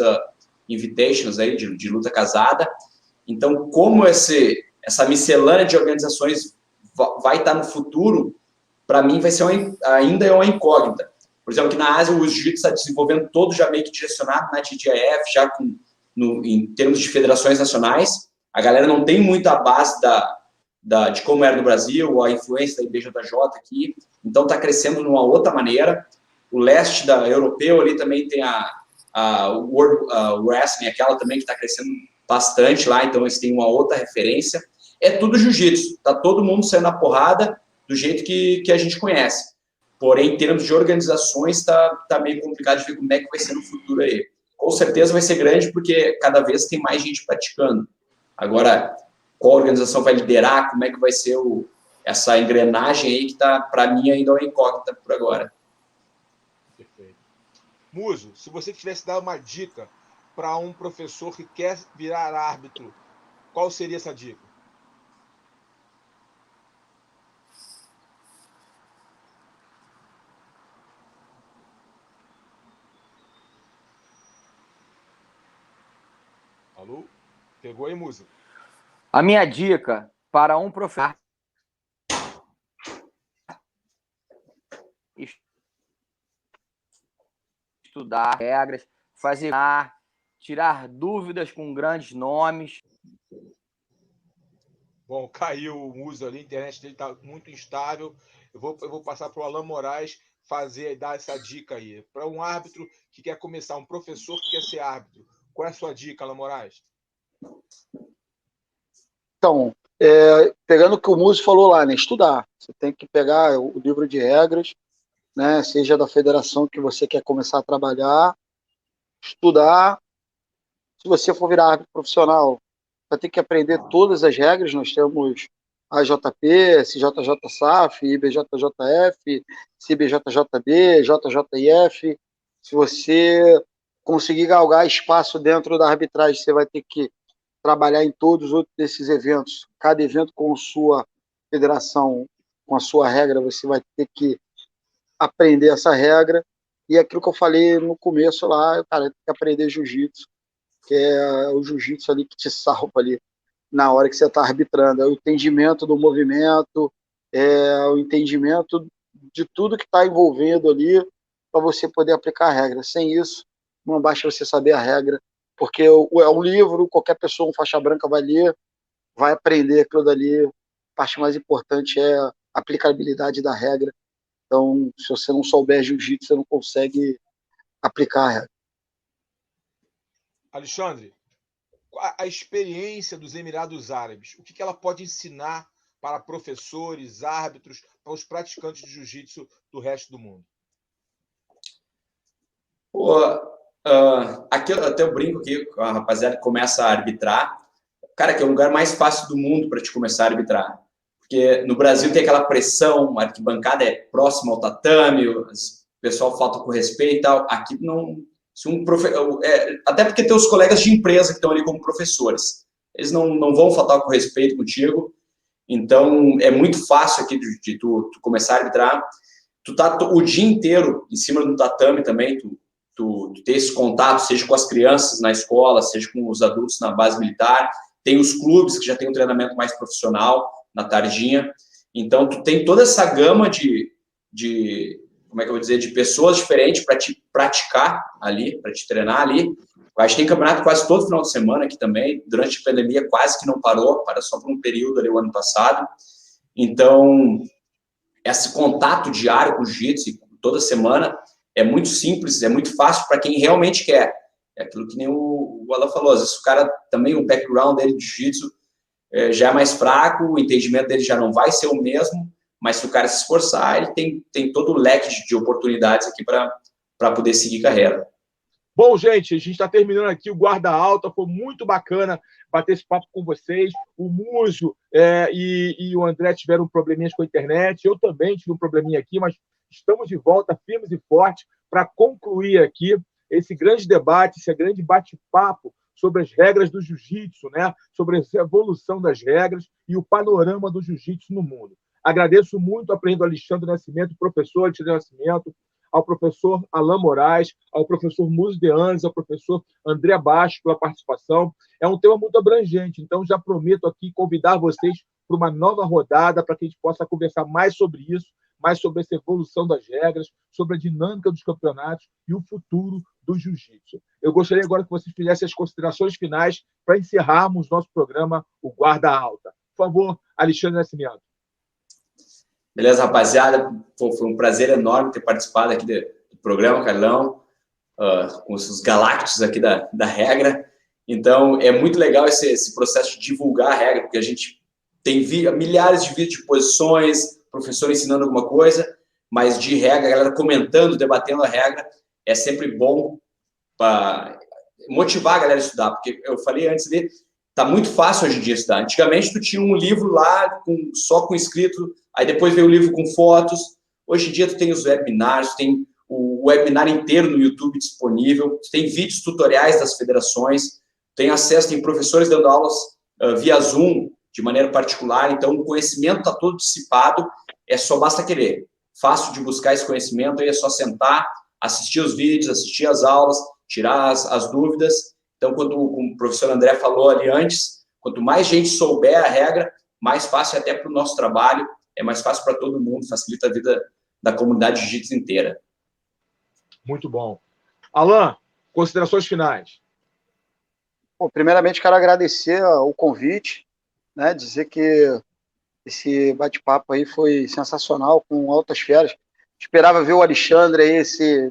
invitations aí, de luta casada. Então, como essa miscelânea de organizações vai estar no futuro, para mim vai ser ainda é uma incógnita. Por exemplo, aqui na Ásia, o Jiu-Jitsu está desenvolvendo todo já meio que direcionado na TGIF, já em termos de federações nacionais. A galera não tem muita base de como era no Brasil, a influência da IBJJ aqui, então está crescendo de uma outra maneira. O leste europeu ali também tem a World Wrestling, aquela também que está crescendo bastante lá, então eles têm uma outra referência. É tudo jiu-jitsu, tá todo mundo saindo na porrada do jeito que a gente conhece. Porém, em termos de organizações, tá meio complicado de ver como é que vai ser no futuro aí. Com certeza vai ser grande, porque cada vez tem mais gente praticando. Agora, qual organização vai liderar, como é que vai ser essa engrenagem aí que tá, para mim, ainda uma incógnita por agora. Perfeito. Muso, se você tivesse dado uma dica para um professor que quer virar árbitro, qual seria essa dica? Alô? Pegou aí, Muso? A minha dica para um professor estudar regras, fazer, tirar dúvidas com grandes nomes. Bom, caiu o Muso ali, a internet dele está muito instável. Eu vou passar para o Alan Moraes dar essa dica aí. Para um árbitro que quer começar, um professor que quer ser árbitro, qual é a sua dica, Alan Moraes? Então, pegando o que o Muso falou lá, né? Estudar. Você tem que pegar o livro de regras, né? Seja da federação que você quer começar a trabalhar, estudar. Se você for virar árbitro profissional, vai ter que aprender todas as regras. Nós temos a JP, CJJ-SAF, IBJJF, CBJJB, JJIF. Se você conseguir galgar espaço dentro da arbitragem, você vai ter que trabalhar em todos os outros desses eventos. Cada evento com sua federação, com a sua regra, você vai ter que aprender essa regra. E aquilo que eu falei no começo lá, cara, tem que aprender jiu-jitsu, que é o jiu-jitsu ali que te salva ali na hora que você está arbitrando. É o entendimento do movimento, é o entendimento de tudo que está envolvendo ali para você poder aplicar a regra. Sem isso, não basta você saber a regra, porque é um livro, qualquer pessoa, um faixa branca vai ler, vai aprender aquilo dali. A parte mais importante é a aplicabilidade da regra. Então, se você não souber jiu-jitsu, você não consegue aplicar a regra. Alexandre, a experiência dos Emirados Árabes, o que ela pode ensinar para professores, árbitros, para os praticantes de jiu-jitsu do resto do mundo? Aqui até eu brinco aqui com a rapaziada que começa a arbitrar. Cara, que é o lugar mais fácil do mundo para te começar a arbitrar. Porque no Brasil tem aquela pressão, a arquibancada é próxima ao tatame, o pessoal falta com respeito e tal. Aqui não... até porque tem os colegas de empresa que estão ali como professores. Eles não vão faltar com respeito contigo. Então, é muito fácil aqui de tu começar a arbitrar. Tu tá o dia inteiro em cima do tatame também, tu ter esse contato, seja com as crianças na escola, seja com os adultos na base militar. Tem os clubes que já tem um treinamento mais profissional na tardinha. Então, tu tem toda essa gama de como é que eu vou dizer, de pessoas diferentes para te praticar ali, para te treinar ali. A gente tem campeonato quase todo final de semana aqui também. Durante a pandemia quase que não parou, para só por um período ali o ano passado. Então, esse contato diário com o jiu-jitsu toda semana é muito simples, é muito fácil para quem realmente quer. É aquilo que nem o Alan falou, às vezes o cara também, o background dele de jiu-jitsu já é mais fraco, o entendimento dele já não vai ser o mesmo, mas se o cara se esforçar, ele tem todo o leque de oportunidades aqui para poder seguir carreira. Bom, gente, a gente está terminando aqui o Guarda Alta. Foi muito bacana bater esse papo com vocês. O Mujo e o André tiveram probleminhas com a internet. Eu também tive um probleminha aqui, mas estamos de volta, firmes e fortes, para concluir aqui esse grande debate, esse grande bate-papo sobre as regras do jiu-jitsu, né? Sobre a evolução das regras e o panorama do jiu-jitsu no mundo. Agradeço muito ao presidente Alexandre Nascimento, professor Alexandre Nascimento, ao professor Alain Moraes, ao professor Muso de Anjos, ao professor André Baixo pela participação. É um tema muito abrangente, então já prometo aqui convidar vocês para uma nova rodada, para que a gente possa conversar mais sobre isso, mais sobre essa evolução das regras, sobre a dinâmica dos campeonatos e o futuro do jiu-jitsu. Eu gostaria agora que vocês fizessem as considerações finais para encerrarmos nosso programa, o Guarda Alta. Por favor, Alexandre Nascimento. Beleza, rapaziada? Foi um prazer enorme ter participado aqui do programa, Carlão, com os galácticos aqui da regra. Então, é muito legal esse processo de divulgar a regra, porque a gente tem milhares de vídeos de posições, professor ensinando alguma coisa, mas de regra, a galera comentando, debatendo a regra, é sempre bom para motivar a galera a estudar, porque eu falei antes ali, tá muito fácil hoje em dia estudar. Antigamente, tu tinha um livro lá só com escrito, aí depois veio o livro com fotos. Hoje em dia, tu tem os webinars, tu tem o webinar inteiro no YouTube disponível, tu tem vídeos tutoriais das federações, tem acesso, tem professores dando aulas via Zoom, de maneira particular. Então, o conhecimento está todo dissipado, só basta querer. Fácil de buscar esse conhecimento, aí é só sentar, assistir os vídeos, assistir as aulas, tirar as dúvidas. Então, como o professor André falou ali antes, quanto mais gente souber a regra, mais fácil até para o nosso trabalho, é mais fácil para todo mundo, facilita a vida da comunidade de jiu-jitsu inteira. Muito bom. Alain, considerações finais. Bom, primeiramente, quero agradecer o convite, né, dizer que esse bate-papo aí foi sensacional, com altas feras. Esperava ver o Alexandre aí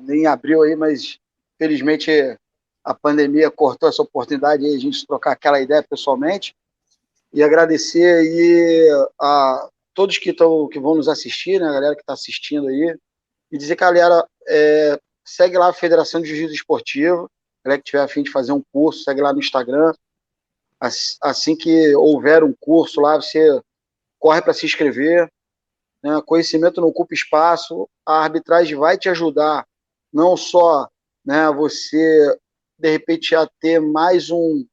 em abril aí, mas felizmente a pandemia cortou essa oportunidade aí, a gente trocar aquela ideia pessoalmente. E agradecer aí a todos que vão nos assistir, né, a galera que está assistindo aí, e dizer que a galera segue lá a Federação de Jiu-Jitsu Esportivo, a galera que tiver a fim de fazer um curso, segue lá no Instagram. Assim que houver um curso lá, você corre para se inscrever, né? Conhecimento não ocupa espaço, a arbitragem vai te ajudar, não só, né, você, de repente, a ter mais um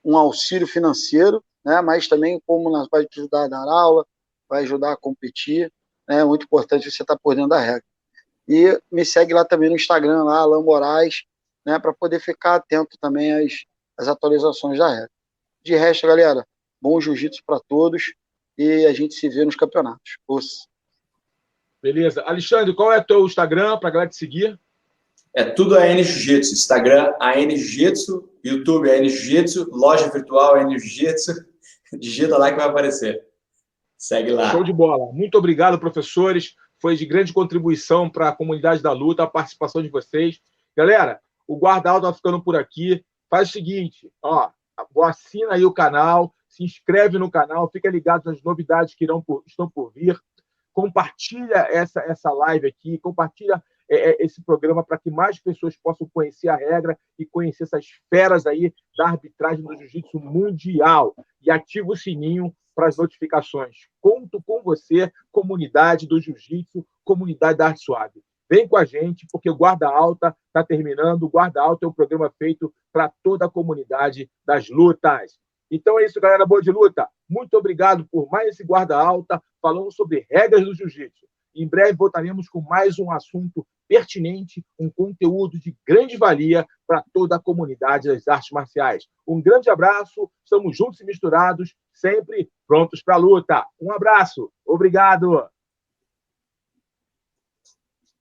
auxílio financeiro, né, mas também como vai te ajudar a dar aula, vai ajudar a competir, né, é muito importante você estar por dentro da regra. E me segue lá também no Instagram, lá, Alain Moraes, né, para poder ficar atento também às atualizações da regra. De resto, galera, bom jiu-jitsu para todos e a gente se vê nos campeonatos. Beleza. Alexandre, qual é o teu Instagram para a galera te seguir? É tudo AN Jiu-Jitsu. Instagram, AN Jiu-Jitsu. YouTube, AN Jiu-Jitsu. Loja virtual, AN Jiu-Jitsu. Digita lá que vai aparecer. Segue lá. Show de bola. Muito obrigado, professores. Foi de grande contribuição para a comunidade da luta, a participação de vocês. Galera, o Guarda Alta vai ficando por aqui. Faz o seguinte, assina aí o canal, se inscreve no canal, fica ligado nas novidades que estão por vir. Compartilha essa live aqui, compartilha esse programa para que mais pessoas possam conhecer a regra e conhecer essas feras aí da arbitragem do jiu-jitsu mundial. E ativa o sininho para as notificações. Conto com você, comunidade do jiu-jitsu, comunidade da arte suave. Vem com a gente, porque o Guarda Alta está terminando. O Guarda Alta é um programa feito para toda a comunidade das lutas. Então é isso, galera boa de luta. Muito obrigado por mais esse Guarda Alta, falando sobre regras do jiu-jitsu. Em breve voltaremos com mais um assunto pertinente, um conteúdo de grande valia para toda a comunidade das artes marciais. Um grande abraço, estamos juntos e misturados, sempre prontos para a luta. Um abraço, obrigado.